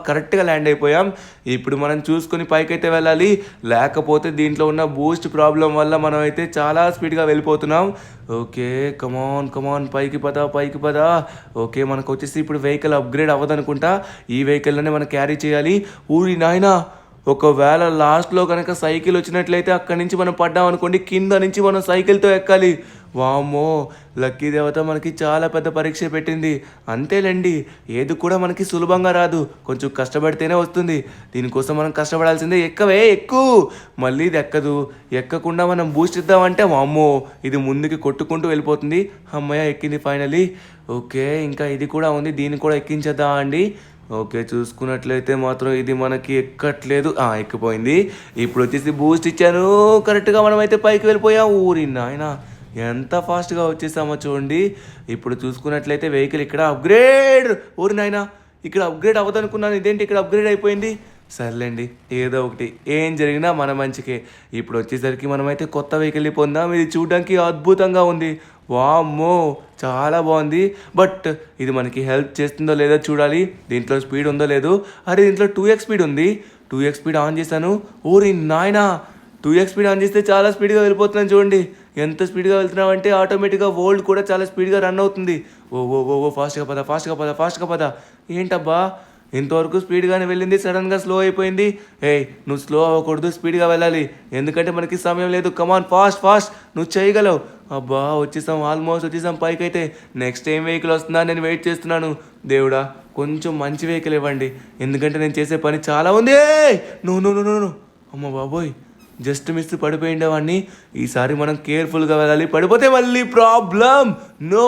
కరెక్ట్గా ల్యాండ్ అయిపోయాం. ఇప్పుడు మనం చూసుకొని పైకి అయితే వెళ్ళాలి. లేకపోతే దీంట్లో ఉన్న బూస్ట్ ప్రాబ్లం వల్ల మనం అయితే చాలా స్పీడ్గా వెళ్ళిపోతున్నాం. ఓకే, కమాన్ పైకి పదా. ఓకే, మనకు వచ్చేసి ఇప్పుడు వెహికల్ అప్గ్రేడ్ అవ్వదనుకుంటా. ఈ వెహికల్లోనే మనం క్యారీ చేయాలి. ఊరి నాయనా, ఒకవేళ లాస్ట్లో కనుక సైకిల్ వచ్చినట్లయితే అక్కడి నుంచి మనం పడ్డాం అనుకోండి, కింద నుంచి మనం సైకిల్తో ఎక్కాలి. వామ్మో, లక్కీ దేవత మనకి చాలా పెద్ద పరీక్ష పెట్టింది. అంతేలేండి, ఏది కూడా మనకి సులభంగా రాదు, కొంచెం కష్టపడితేనే వస్తుంది. దీనికోసం మనం కష్టపడాల్సిందే. ఎక్కు. మళ్ళీ ఇది ఎక్కకుండా మనం బూస్ట్ ఇద్దామంటే వామ్మో, ఇది ముందుకి కొట్టుకుంటూ వెళ్ళిపోతుంది. అమ్మయ్య, ఎక్కింది ఫైనలీ. ఓకే, ఇంకా ఇది కూడా ఉంది, దీన్ని కూడా ఎక్కించేద్దాం అండి. ఓకే, చూసుకున్నట్లయితే మాత్రం ఇది మనకి ఎక్కట్లేదు. ఎక్కిపోయింది. ఇప్పుడు వచ్చేసి బూస్ట్ ఇచ్చాను, కరెక్ట్గా మనం అయితే పైకి వెళ్ళిపోయాం. ఊరి నాయన, ఎంత ఫాస్ట్గా వచ్చేసామో చూడండి. ఇప్పుడు చూసుకున్నట్లయితే వెహికల్ ఇక్కడ అప్గ్రేడ్. ఊరి నాయన, ఇక్కడ అప్గ్రేడ్ అవ్వదనుకున్నాను, ఇదేంటి ఇక్కడ అప్గ్రేడ్ అయిపోయింది. సర్లేండి, ఏదో ఒకటి, ఏం జరిగినా మన మంచికే. ఇప్పుడు వచ్చేసరికి మనమైతే కొత్త వెహికల్ని పొందాం. ఇది చూడడానికి అద్భుతంగా ఉంది. వామ్మో, చాలా బాగుంది. బట్ ఇది మనకి హెల్ప్ చేస్తుందో లేదో చూడాలి. దీంట్లో స్పీడ్ ఉందో లేదో. అరే దీంట్లో 2x స్పీడ్ ఉంది. 2x స్పీడ్ ఆన్ చేశాను. ఓరి నాయనా 2x స్పీడ్ ఆన్ చేస్తే చాలా స్పీడ్గా వెళ్ళిపోతున్నాను చూడండి. ఎంత స్పీడ్గా వెళ్తున్నామంటే ఆటోమేటిక్గా వరల్డ్ కూడా చాలా స్పీడ్గా రన్ అవుతుంది. ఓ ఓ ఓ ఓ ఫాస్ట్గా పద. ఏంటబ్బా ఇంతవరకు స్పీడ్గానే వెళ్ళింది, సడన్గా స్లో అయిపోయింది. ఏయ్ నువ్వు స్లో అవ్వకూడదు, స్పీడ్గా వెళ్ళాలి, ఎందుకంటే మనకి సమయం లేదు. కమాన్ ఫాస్ట్ నువ్వు చేయగలవు. అబ్బా ఆల్మోస్ట్ వచ్చేసాం పైకి. అయితే నెక్స్ట్ ఏం వెహికల్ వస్తుందా నేను వెయిట్ చేస్తున్నాను. దేవుడా కొంచెం మంచి వెహికల్ ఇవ్వండి, ఎందుకంటే నేను చేసే పని చాలా ఉంది. నో అమ్మ బాబోయ్, జస్ట్ మిస్ పడిపోయిండేవాడిని. ఈసారి మనం కేర్ఫుల్గా వెళ్ళాలి, పడిపోతే మళ్ళీ ప్రాబ్లం. నో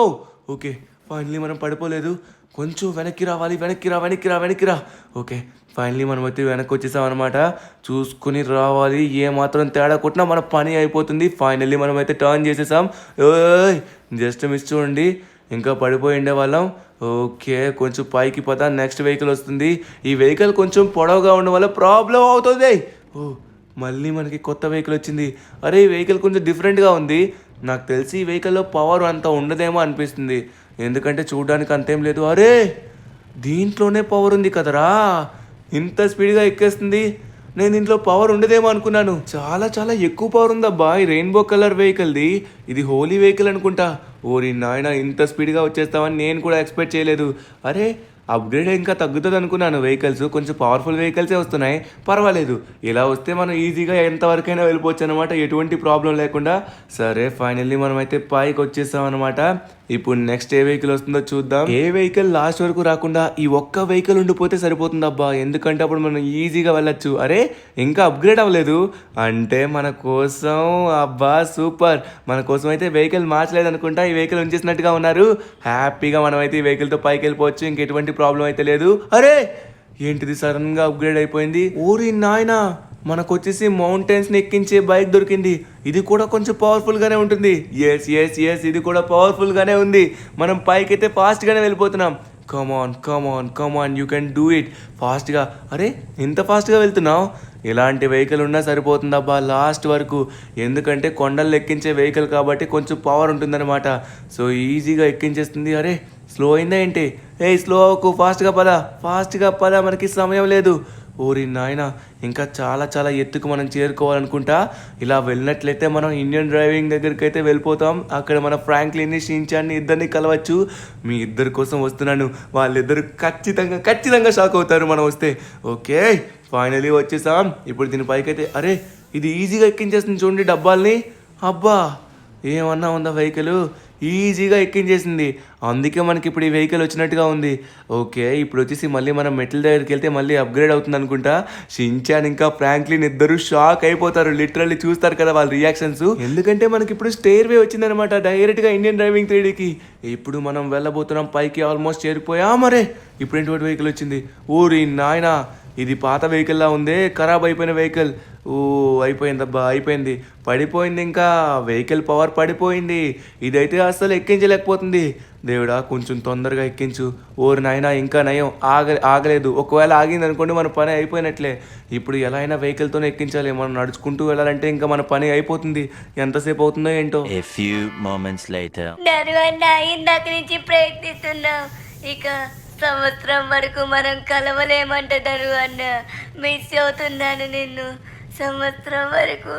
ఓకే ఫైనలీ మనం పడిపోలేదు. కొంచెం వెనక్కి రా. ఓకే ఫైనలీ మనం అయితే వెనక్కి వచ్చేసాం అనమాట. చూసుకుని రావాలి, ఏమాత్రం తేడా కొట్టినా మన పని అయిపోతుంది. ఫైనల్లీ మనం అయితే టర్న్ చేసేసాం. ఓయ్ జస్ట్ మిస్ చూడండి, ఇంకా పడిపోయి ఉండే వాళ్ళం. ఓకే కొంచెం పైకి పద, నెక్స్ట్ వెహికల్ వస్తుంది. ఈ వెహికల్ కొంచెం పొడవుగా ఉండడం వల్ల ప్రాబ్లం అవుతుంది. ఓ మళ్ళీ మనకి కొత్త వెహికల్ వచ్చింది. అరే ఈ వెహికల్ కొంచెం డిఫరెంట్గా ఉంది. నాకు తెలిసి ఈ వెహికల్లో పవర్ అంత ఉండదేమో అనిపిస్తుంది, ఎందుకంటే చూడడానికి అంతేం లేదు. అరే దీంట్లోనే పవర్ ఉంది కదరా, ఇంత స్పీడ్గా ఎక్కేస్తుంది. నేను దీంట్లో పవర్ ఉండదేమో అనుకున్నాను, చాలా ఎక్కువ పవర్ ఉందబ్బా ఈ రెయిన్బో కలర్ వెహికల్ది. ఇది హోలీ వెహికల్ అనుకుంటా. ఓరి నాయన ఇంత స్పీడ్గా వచ్చేస్తామని నేను కూడా ఎక్స్పెక్ట్ చేయలేదు. అరే అప్గ్రేడ్ ఇంకా తగ్గుతుంది అనుకున్నాను, వెహికల్స్ కొంచెం పవర్ఫుల్ వెహికల్సే వస్తున్నాయి. పర్వాలేదు, ఇలా వస్తే మనం ఈజీగా ఎంతవరకైనా వెళ్ళిపోవచ్చు అనమాట, ఎటువంటి ప్రాబ్లం లేకుండా. సరే ఫైనల్లీ మనం అయితే పైకి వచ్చేసాం అనమాట. ఇప్పుడు నెక్స్ట్ ఏ వెహికల్ వస్తుందో చూద్దాం. ఏ వెహికల్ లాస్ట్ వరకు రాకుండా ఈ ఒక్క వెహికల్ ఉండిపోతే సరిపోతుంది అబ్బా, ఎందుకంటే అప్పుడు మనం ఈజీగా వెళ్ళచ్చు. అరే ఇంకా అప్గ్రేడ్ అవ్వలేదు అంటే మన కోసం అబ్బా సూపర్, మన కోసం అయితే వెహికల్ మార్చలేదు అనుకుంటా, ఈ వెహికల్ ఉంచేసినట్టుగా ఉన్నారు. హ్యాపీగా మనం అయితే ఈ వెహికల్తో పైకి వెళ్ళిపోవచ్చు, ఇంకెటువంటి ప్రాబ్లం అయితే లేదు. అరే ఏంటిది సడన్ గా అప్గ్రేడ్ అయిపోయింది. ఓరి నాయనా మనకు వచ్చేసి మౌంటైన్స్ని ఎక్కించే బైక్ దొరికింది. ఇది కూడా కొంచెం పవర్ఫుల్గానే ఉంటుంది. ఎస్ ఇది కూడా పవర్ఫుల్గానే ఉంది. మనం పైకి అయితే ఫాస్ట్గానే వెళ్ళిపోతున్నాం. Come on you can do it ఫాస్ట్గా. అరే ఎంత ఫాస్ట్గా వెళ్తున్నావు, ఇలాంటి వెహికల్ ఉన్నా సరిపోతుందబ్బా లాస్ట్ వరకు, ఎందుకంటే కొండలు ఎక్కించే వెహికల్ కాబట్టి కొంచెం పవర్ ఉంటుందన్నమాట. సో ఈజీగా ఎక్కించేస్తుంది. అరే స్లో అయిందా ఏంటి? స్లో అవ్వకు, ఫాస్ట్గా పద మనకి సమయం లేదు. ఓరి నాయన ఇంకా చాలా ఎత్తుకు మనం చేరుకోవాలనుకుంటా. ఇలా వెళ్ళినట్లయితే మనం ఇండియన్ డ్రైవింగ్ దగ్గరికి అయితే వెళ్ళిపోతాం. అక్కడ మన ఫ్రాంక్లిన్ని షిన్చాన్ని ఇద్దరిని కలవచ్చు. మీ ఇద్దరి కోసం వస్తున్నాను, వాళ్ళిద్దరు ఖచ్చితంగా షాక్ అవుతారు మనం వస్తే. ఓకే ఫైనలీ వచ్చేసాం. ఇప్పుడు దీని పైకి అయితే అరే ఇది ఈజీగా ఎక్కించేస్తుంది చూడండి డబ్బాల్ని. అబ్బా ఏమన్నా ఉందా వెహికల్, ఈజీగా ఎక్కించేసింది. అందుకే మనకి ఇప్పుడు ఈ వెహికల్ వచ్చినట్టుగా ఉంది. ఓకే ఇప్పుడు వచ్చేసి మళ్ళీ మనం మెటల్ దగ్గరికి వెళ్తే మళ్ళీ అప్గ్రేడ్ అవుతుంది అనుకుంటా. షిన్చాన్ ఇంకా ఫ్రాంక్లిన్ ఇద్దరు షాక్ అయిపోతారు, లిటరల్లీ చూస్తారు కదా వాళ్ళ రియాక్షన్స్, ఎందుకంటే మనకి ఇప్పుడు స్టేర్ వే వచ్చిందనమాట డైరెక్ట్గా ఇండియన్ డ్రైవింగ్ 3Dకి. ఇప్పుడు మనం వెళ్ళబోతున్నాం పైకి, ఆల్మోస్ట్ చేరిపోయాం. మరే ఇప్పుడు ఏంటి వెహికల్ వచ్చింది. ఊరి నాయనా ఇది పాత వెహికల్లా ఉందే, ఖరాబ్ అయిపోయిన వెహికల్. అయిపోయింది, పడిపోయింది, ఇంకా వెహికల్ పవర్ పడిపోయింది. ఇదైతే అస్సలు ఎక్కించలేకపోతుంది. దేవుడా కొంచెం తొందరగా ఎక్కించు. ఓరి నాయనా ఇంకా నయం ఆగలేదు. ఒకవేళ ఆగింది అనుకోండి మన పని అయిపోయినట్లే. ఇప్పుడు ఎలా అయినా వెహికల్తోనే ఎక్కించాలి, మనం నడుచుకుంటూ వెళ్ళాలంటే ఇంకా మన పని అయిపోతుంది. ఎంతసేపు అవుతుందో ఏంటో. A few moments later. ఇందాక నుంచి ప్రయత్నిస్తున్నాం, ఇక సంవత్సరం వరకు మనం కలవలేమంటారు అన్న. మిస్ అవుతున్నాను నిన్ను, సంవత్సరం వరకు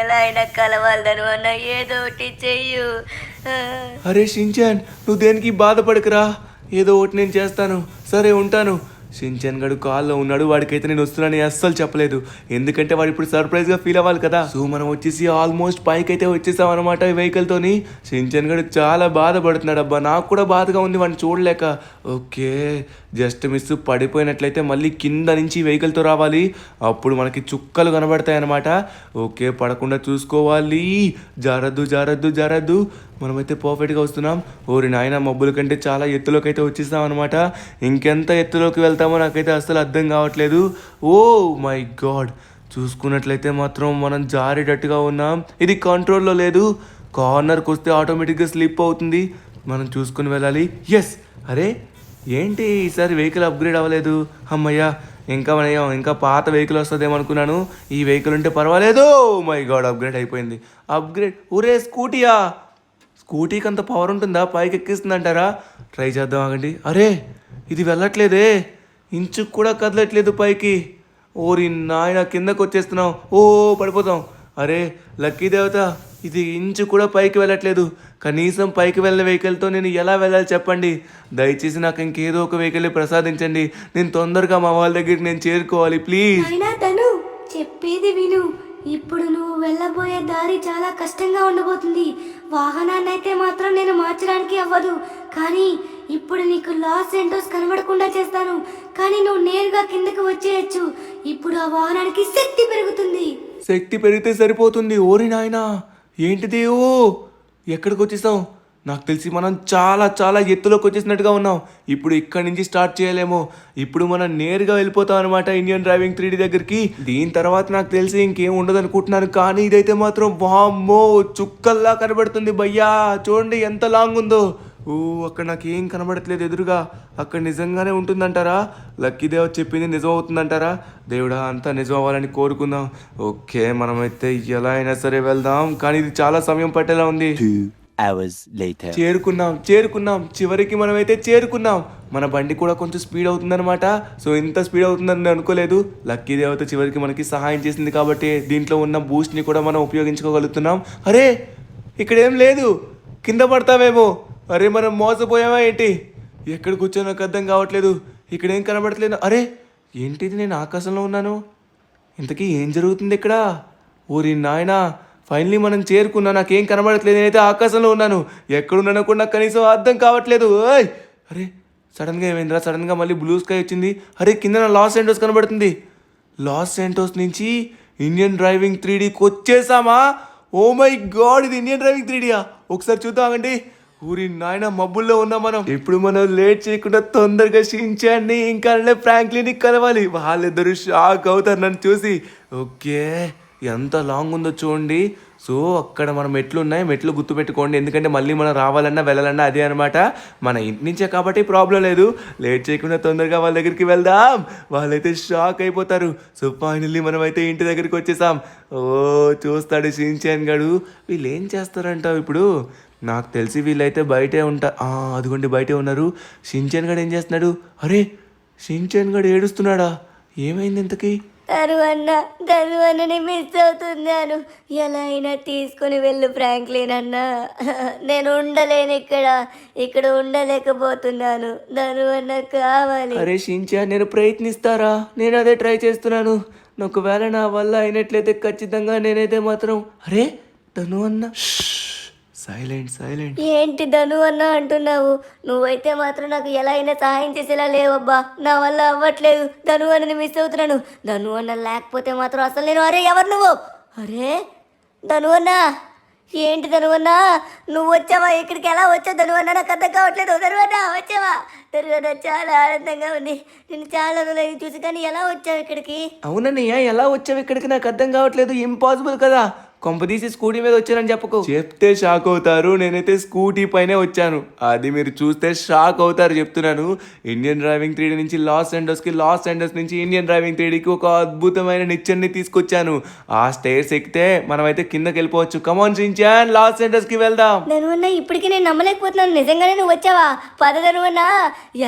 ఎలా అయినా కలవాలను అన్న, ఏదో ఒకటి చెయ్యు. అరే షిన్చాన్ నువ్వు దేనికి బాధపడకురా, ఏదో ఒకటి నేను చేస్తాను. సరే ఉంటాను. షిన్చాన్ గడు కాల్లో ఉన్నాడు, వాడికైతే నేను వస్తున్నానని అస్సలు చెప్పలేదు, ఎందుకంటే వాడు ఇప్పుడు సర్ప్రైజ్గా ఫీల్ అవ్వాలి కదా. సో మనం వచ్చేసి ఆల్మోస్ట్ పైకి అయితే వచ్చేసాం అనమాట ఈ వెహికల్తోని. షిన్చాన్ గడు చాలా బాధపడుతున్నాడు అబ్బా, నాకు కూడా బాధగా ఉంది వాడిని చూడలేక. ఓకే జస్ట్ మిస్ పడిపోయినట్లయితే మళ్ళీ కింద నుంచి వెహికల్తో రావాలి, అప్పుడు మనకి చుక్కలు కనబడతాయి అనమాట. ఓకే పడకుండా చూసుకోవాలి, జారద్దు. మనమైతే పర్ఫెక్ట్గా వస్తున్నాం. ఓరి నాయన మబ్బుల కంటే చాలా ఎత్తులోకి అయితే వచ్చేస్తాం అనమాట. ఇంకెంత ఎత్తులోకి వెళ్తామో నాకైతే అస్సలు అర్థం కావట్లేదు. ఓ మై గాడ్, చూసుకున్నట్లయితే మాత్రం మనం జారేటట్టుగా ఉన్నాం. ఇది కంట్రోల్లో లేదు, కార్నర్కి వస్తే ఆటోమేటిక్గా స్లిప్ అవుతుంది. మనం చూసుకుని వెళ్ళాలి. ఎస్ అరే ఏంటి ఈసారి వెహికల్ అప్గ్రేడ్ అవ్వలేదు. అమ్మయ్యా ఇంకా పాత వెహికల్ వస్తుందేమో అనుకున్నాను. ఈ వెహికల్ ఉంటే పర్వాలేదు. మై గాడ్ అప్గ్రేడ్ అయిపోయింది. ఒరే స్కూటీకి అంత పవర్ ఉంటుందా, పైకి ఎక్కిస్తుందంటారా? ట్రై చేద్దాం ఆగండి. అరే ఇది వెళ్ళట్లేదే, ఇంచుకు కూడా కదలట్లేదు పైకి. ఓరి నాయన కిందకు వచ్చేస్తున్నాం. ఓ పడిపోతాం. అరే లక్కీ దేవత, ఇది ఇంచు కూడా పైకి వెళ్ళట్లేదు. కనీసం పైకి వెళ్ళిన వెహికల్తో నేను ఎలా వెళ్ళాలి చెప్పండి. దయచేసి నాకు ఇంకేదో ఒక వెహికల్ ప్రసాదించండి. నేను తొందరగా మా వాళ్ళ దగ్గరికి నేను చేరుకోవాలి ప్లీజ్. అయినా తను చెప్పేది విను. ఇప్పుడు నువ్వు వెళ్ళబోయే దారి చాలా కష్టంగా ఉండబోతుంది. వాహనాన్ని అయితే మాత్రం నేను మార్చడానికి అవ్వదు, కానీ ఇప్పుడు నీకు లాస్ ఏంటోస్ కనబడకుండా చేస్తాను. కానీ నువ్వు నేరుగా కిందకి వచ్చేయచ్చు. ఇప్పుడు ఆ వాహనానికి శక్తి పెరుగుతుంది. శక్తి పెరిగితే సరిపోతుంది. ఓరి నాయనా ఏంటిది? ఓ ఎక్కడికి వచ్చేసాం? నాకు తెలిసి మనం చాలా చాలా ఎత్తులోకి వచ్చేసినట్టుగా ఉన్నాం. ఇప్పుడు ఇక్కడి నుంచి స్టార్ట్ చేయలేమో. ఇప్పుడు మనం నేరుగా వెళ్ళిపోతాం అనమాట ఇండియన్ డ్రైవింగ్ 3D దగ్గరికి. దీని తర్వాత నాకు తెలిసి ఇంకేం ఉండదు అనుకుంటున్నాను, కానీ ఇదైతే మాత్రం వామ్మో చుక్కల్లా కనబడుతుంది భయ్యా. చూడండి ఎంత లాంగ్ ఉందో. ఓ అక్కడ నాకు ఏం కనబడట్లేదు ఎదురుగా. అక్కడ నిజంగానే ఉంటుందంటారా? లక్కీ దేవ చెప్పింది నిజం అవుతుందంటారా? దేవుడా అంతా నిజం అవ్వాలని కోరుకుందాం. ఓకే మనమైతే ఎలా అయినా సరే వెళ్దాం, కానీ ఇది చాలా సమయం పట్టేలా ఉంది. 2 hours later. చేరుకున్నాం. చివరికి మనమైతే చేరుకున్నాం. మన బండి కూడా కొంచెం స్పీడ్ అవుతుందన్నమాట. సో ఇంత స్పీడ్ అవుతుందని నేను అనుకోలేదు. లక్కీ దేవత చివరికి మనకి సహాయం చేసింది కాబట్టి దీంట్లో ఉన్న బూస్ట్ని కూడా మనం ఉపయోగించుకోగలుగుతున్నాం. అరే ఇక్కడ ఏం లేదు, కింద పడతామేమో. అరే మనం మోసపోయామా ఏంటి? ఎక్కడ కూర్చొని నాకు అర్థం కావట్లేదు. ఇక్కడ ఏం కనబడట్లేదు. అరే ఏంటిది, నేను ఆకాశంలో ఉన్నాను. ఇంతకీ ఏం జరుగుతుంది ఇక్కడ? ఓరి నాయనా ఫైనలీ మనం చేరుకున్నా. నాకేం కనబడట్లేదు, నేనైతే ఆకాశంలో ఉన్నాను. ఎక్కడున్నానో కూడా నాకు కనీసం అర్థం కావట్లేదు. ఓయ్ అరే సడన్గా ఏమైందిరా? సడన్గా మళ్ళీ బ్లూ స్కై వచ్చింది. అరే కింద నా లాస్ ఏంటోస్ కనబడుతుంది. లాస్ ఏంటోస్ నుంచి ఇండియన్ డ్రైవింగ్ 3Dకి వచ్చేసామా? ఓ మై గాడ్, ఇది ఇండియన్ డ్రైవింగ్ 3Dయా? ఒకసారి చూద్దామండి. ఊరి నాయన మబ్బుల్లో ఉన్నాం మనం. ఇప్పుడు మనం లేట్ చేయకుండా తొందరగా షించాన్ని ఇంకా ఫ్రాంక్లిన్ కలవాలి. వాళ్ళిద్దరూ షాక్ అవుతారు నన్ను చూసి. ఓకే ఎంత లాంగ్ ఉందో చూడండి. సో అక్కడ మన మెట్లు ఉన్నాయి, మెట్లు గుర్తుపెట్టుకోండి. ఎందుకంటే మళ్ళీ మనం రావాలన్నా వెళ్ళాలన్నా అదే అనమాట. మన ఇంటి నుంచే కాబట్టి ప్రాబ్లం లేదు. లేట్ చేయకుండా తొందరగా వాళ్ళ దగ్గరికి వెళ్దాం. వాళ్ళైతే షాక్ అయిపోతారు. సో ఫైనల్లీ మనం అయితే ఇంటి దగ్గరికి వచ్చేసాం. ఓ చూస్తాడు షించాన్ గడు. వీళ్ళు ఏం చేస్తారంటావు ఇప్పుడు? నాకు తెలిసి వీళ్ళైతే బయటే అదిగోండి బయటే ఉన్నారు. షించాన్ గడు ఏం చేస్తున్నాడు? అరే షించాన్ గడు ఏడుస్తున్నాడా? ఏమైంది ఇంతకీ? ధను అన్నని మిస్ అవుతున్నాను. ఎలా అయినా తీసుకుని వెళ్ళు ఫ్రాంక్లిన్ అన్న. నేను ఉండలేను ఇక్కడ ఉండలేకపోతున్నాను. ధను అన్న కావాలి. అరే షించాన్ నేను ప్రయత్నిస్తారా? నేను అదే ట్రై చేస్తున్నాను. ఒకవేళ నా వల్ల అయినట్లయితే ఖచ్చితంగా నేనైతే మాత్రం. అరే ధను అన్న సైలెంట్. ఏంటి ధను అన్న అంటున్నావు? నువ్వైతే మాత్రం నాకు ఎలా అయినా సహాయం చేసేలా లేవబ్బా. నా వల్ల అవ్వట్లేదు. ధను అన్నని మిస్ అవుతున్నాను. ధను అన్న లేకపోతే మాత్రం అసలు నేను. అరే ఎవరు నువ్వు? అరే ధను అన్న, ఏంటి ధను అన్న నువ్వు వచ్చావా? ఇక్కడికి ఎలా వచ్చావు ధను అన్న? నాకు అర్థం కావట్లేదు. ధను అన్న వచ్చావా? ధను అన్న చాలా ఆనందంగా ఉంది. నేను చాలా రోజులు చూసి, కానీ ఎలా వచ్చావు ఇక్కడికి? అవునన్నయ్య ఎలా వచ్చావు ఇక్కడికి? నాకు అర్థం కావట్లేదు. ఇంపాసిబుల్ కదా. కొంపదీసి స్కూటీ మీద వచ్చానని చెప్పకు. చెప్తే షాక్ అవుతారు. నేనైతే స్కూటీ పైనే వచ్చాను. అది మీరు చూస్తే షాక్ అవుతారు చెప్తున్నాను. ఇండియన్ డ్రైవింగ్ 3D నుంచి లాస్ ఏంజల్స్ నుంచి ఇండియన్ డ్రైవింగ్ 3Dకి ఒక అద్భుతమైన నిచ్చెన్ని తీసుకొచ్చాను. ఆ స్టేర్స్ ఎక్కితే మనమైతే కిందకి వెళ్ళిపోవచ్చు. కమాన్ షించాన్, లాస్ ఏంజల్స్కి వెళ్దాం. ధనువన్న ఇప్పటికీ నేను నమ్మలేకపోతున్నాను. నిజంగానే నువ్వు వచ్చావా? పద ధనువన్న.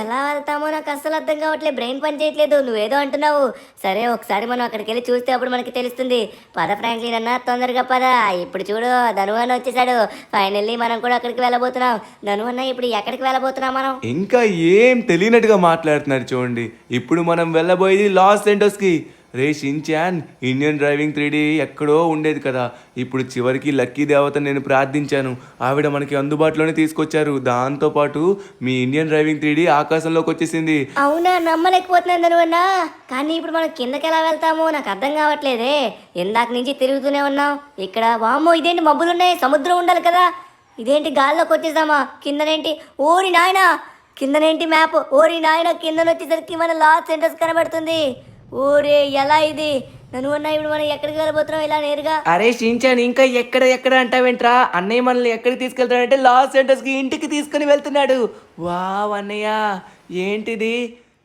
ఎలా వెళ్తామో నాకు అస్సలు అర్థం కావట్లేదు. బ్రెయిన్ పని చేయట్లేదు. నువ్వేదో అంటున్నావు. సరే ఒకసారి మనం అక్కడికి వెళ్ళి చూస్తే అప్పుడు మనకి తెలుస్తుంది. పద ఫ్రాంక్లిన్ అన్న తొందరగా పద. ఇప్పుడు చూడు ధనువన్న వచ్చేసాడు. ఫైనల్లీ మనం కూడా అక్కడికి వెళ్ళబోతున్నాం. ధనువన్న ఇప్పుడు ఎక్కడికి వెళ్ళబోతున్నాం మనం? ఇంకా ఏం తెలియనట్టుగా మాట్లాడుతున్నారు చూడండి. ఇప్పుడు మనం వెళ్ళబోయేది లాస్ ఏంజల్స్కి. రే షించాన్, ఇండియన్ డ్రైవింగ్ 3D ఎక్కడో ఉండేది కదా. ఇప్పుడు చివరికి లక్కీ దేవతను నేను ప్రార్థించాను. ఆవిడ మనకి అందుబాటులోనే తీసుకొచ్చారు. దాంతోపాటు మీ ఇండియన్ డ్రైవింగ్ 3D ఆకాశంలోకి వచ్చేసింది. అవునా? నమ్మలేకపోతున్నాను ధనువన్న. కానీ ఇప్పుడు మనం కిందకి ఎలా వెళ్తామో నాకు అర్థం కావట్లేదే. ఇందాక నుంచి తిరుగుతూనే ఉన్నాం. ఇక్కడ వామ్మో ఇదేంటి మబ్బులు ఉన్నాయి? సముద్రం ఉండాలి కదా. ఇదేంటి గాల్లోకి వచ్చేసామా? కిందనేంటి? ఓరి నాయన కిందనేంటి మ్యాప్? ఓరి నాయన కిందన వచ్చేసరికి మన లాస్ ఏంజల్స్ కనబడుతుంది. ఓరే ఎలా ఇది? ధనువన్న ఇప్పుడు మనం ఎక్కడికి వెళ్ళబోతున్నాం ఇలా నేరుగా? అరే షించాన్ ఇంకా ఎక్కడ అంటావేంట్రా? అన్నయ్య మనల్ని ఎక్కడికి తీసుకెళ్తాడంటే లాస్ ఏంజల్స్కి ఇంటికి తీసుకుని వెళ్తున్నాడు. వావ్ అన్నయ్య ఏంటిది?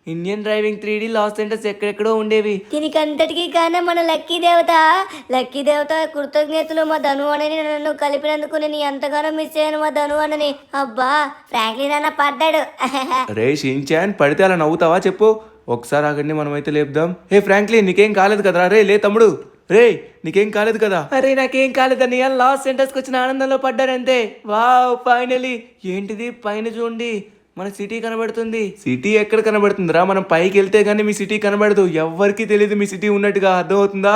Indian driving 3D Los Angeles ఎక్కడెక్కడో ఉండేవి. దీనికి అంతటికీ కారణం మన లక్కీ దేవత కృతజ్ఞతలు. మా ధను అన్నని నన్ను కలిపినందుకు నేను ఎంతగానో మిస్ అయ్యాను మా ధను అన్నని. అబ్బా ఫ్రాంక్లిన్ అన్న పడ్డాడు. రే షించాన్ పడితే అలా నవ్వుతావా చెప్పు? ఒకసారి ఆగండి, మనమైతే లేపుదాం. హే ఫ్రాంక్లిన్, నీకేం కాలేదు కదరా? రే లే తమ్ముడు, రే నీకేం కాలేదు కదా? అరే నాకేం కాలేదని లాస్ సెంటర్స్కి వచ్చిన ఆనందంలో పడ్డారంతే. Wow, finally. ఏంటిది పైన చూడండి, మన సిటీ కనబడుతుంది. సిటీ ఎక్కడ కనబడుతుందిరా? మనం పైకి వెళ్తే గానీ మీ సిటీ కనబడదు. ఎవ్వరికి తెలియదు మీ సిటీ ఉన్నట్టుగా. అర్థమవుతుందా?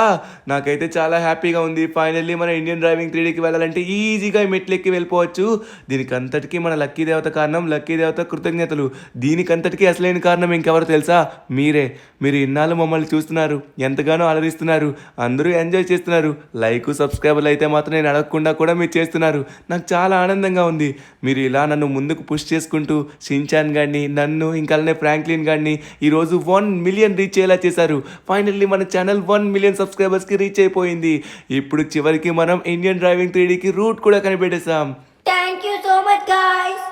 నాకైతే చాలా హ్యాపీగా ఉంది. ఫైనల్లీ మన ఇండియన్ డ్రైవింగ్ 3Dకి వెళ్ళాలంటే ఈజీగా ఈ మెట్లెక్కి వెళ్ళిపోవచ్చు. దీనికి అంతటికీ మన లక్కీ దేవత కారణం. లక్కీ దేవత కృతజ్ఞతలు. దీనికంతటికీ అసలైన కారణం ఇంకెవరు తెలుసా? మీరే. మీరు ఇన్నాళ్ళు మమ్మల్ని చూస్తున్నారు, ఎంతగానో అలరిస్తున్నారు, అందరూ ఎంజాయ్ చేస్తున్నారు. లైక్ సబ్స్క్రైబర్లు అయితే మాత్రం నేను అడగకుండా కూడా మీరు చేస్తున్నారు. నాకు చాలా ఆనందంగా ఉంది. మీరు ఇలా నన్ను ముందుకు పుష్ చేసుకుంటూ షిన్చాన్ గారిని, నన్ను, ఇంకా అలానే ఫ్రాంక్లిన్ గారిని ఈరోజు 1 మిలియన్ రీచ్ అయ్యేలా చేశారు. ఫైనల్లీ మన ఛానల్ 1 మిలియన్ సబ్స్క్రైబర్స్కి రీచ్ అయిపోయింది. ఇప్పుడు చివరికి మనం ఇండియన్ డ్రైవింగ్ 3Dకి రూట్ కూడా కనిపెట్టేశాం. Thank you so much guys.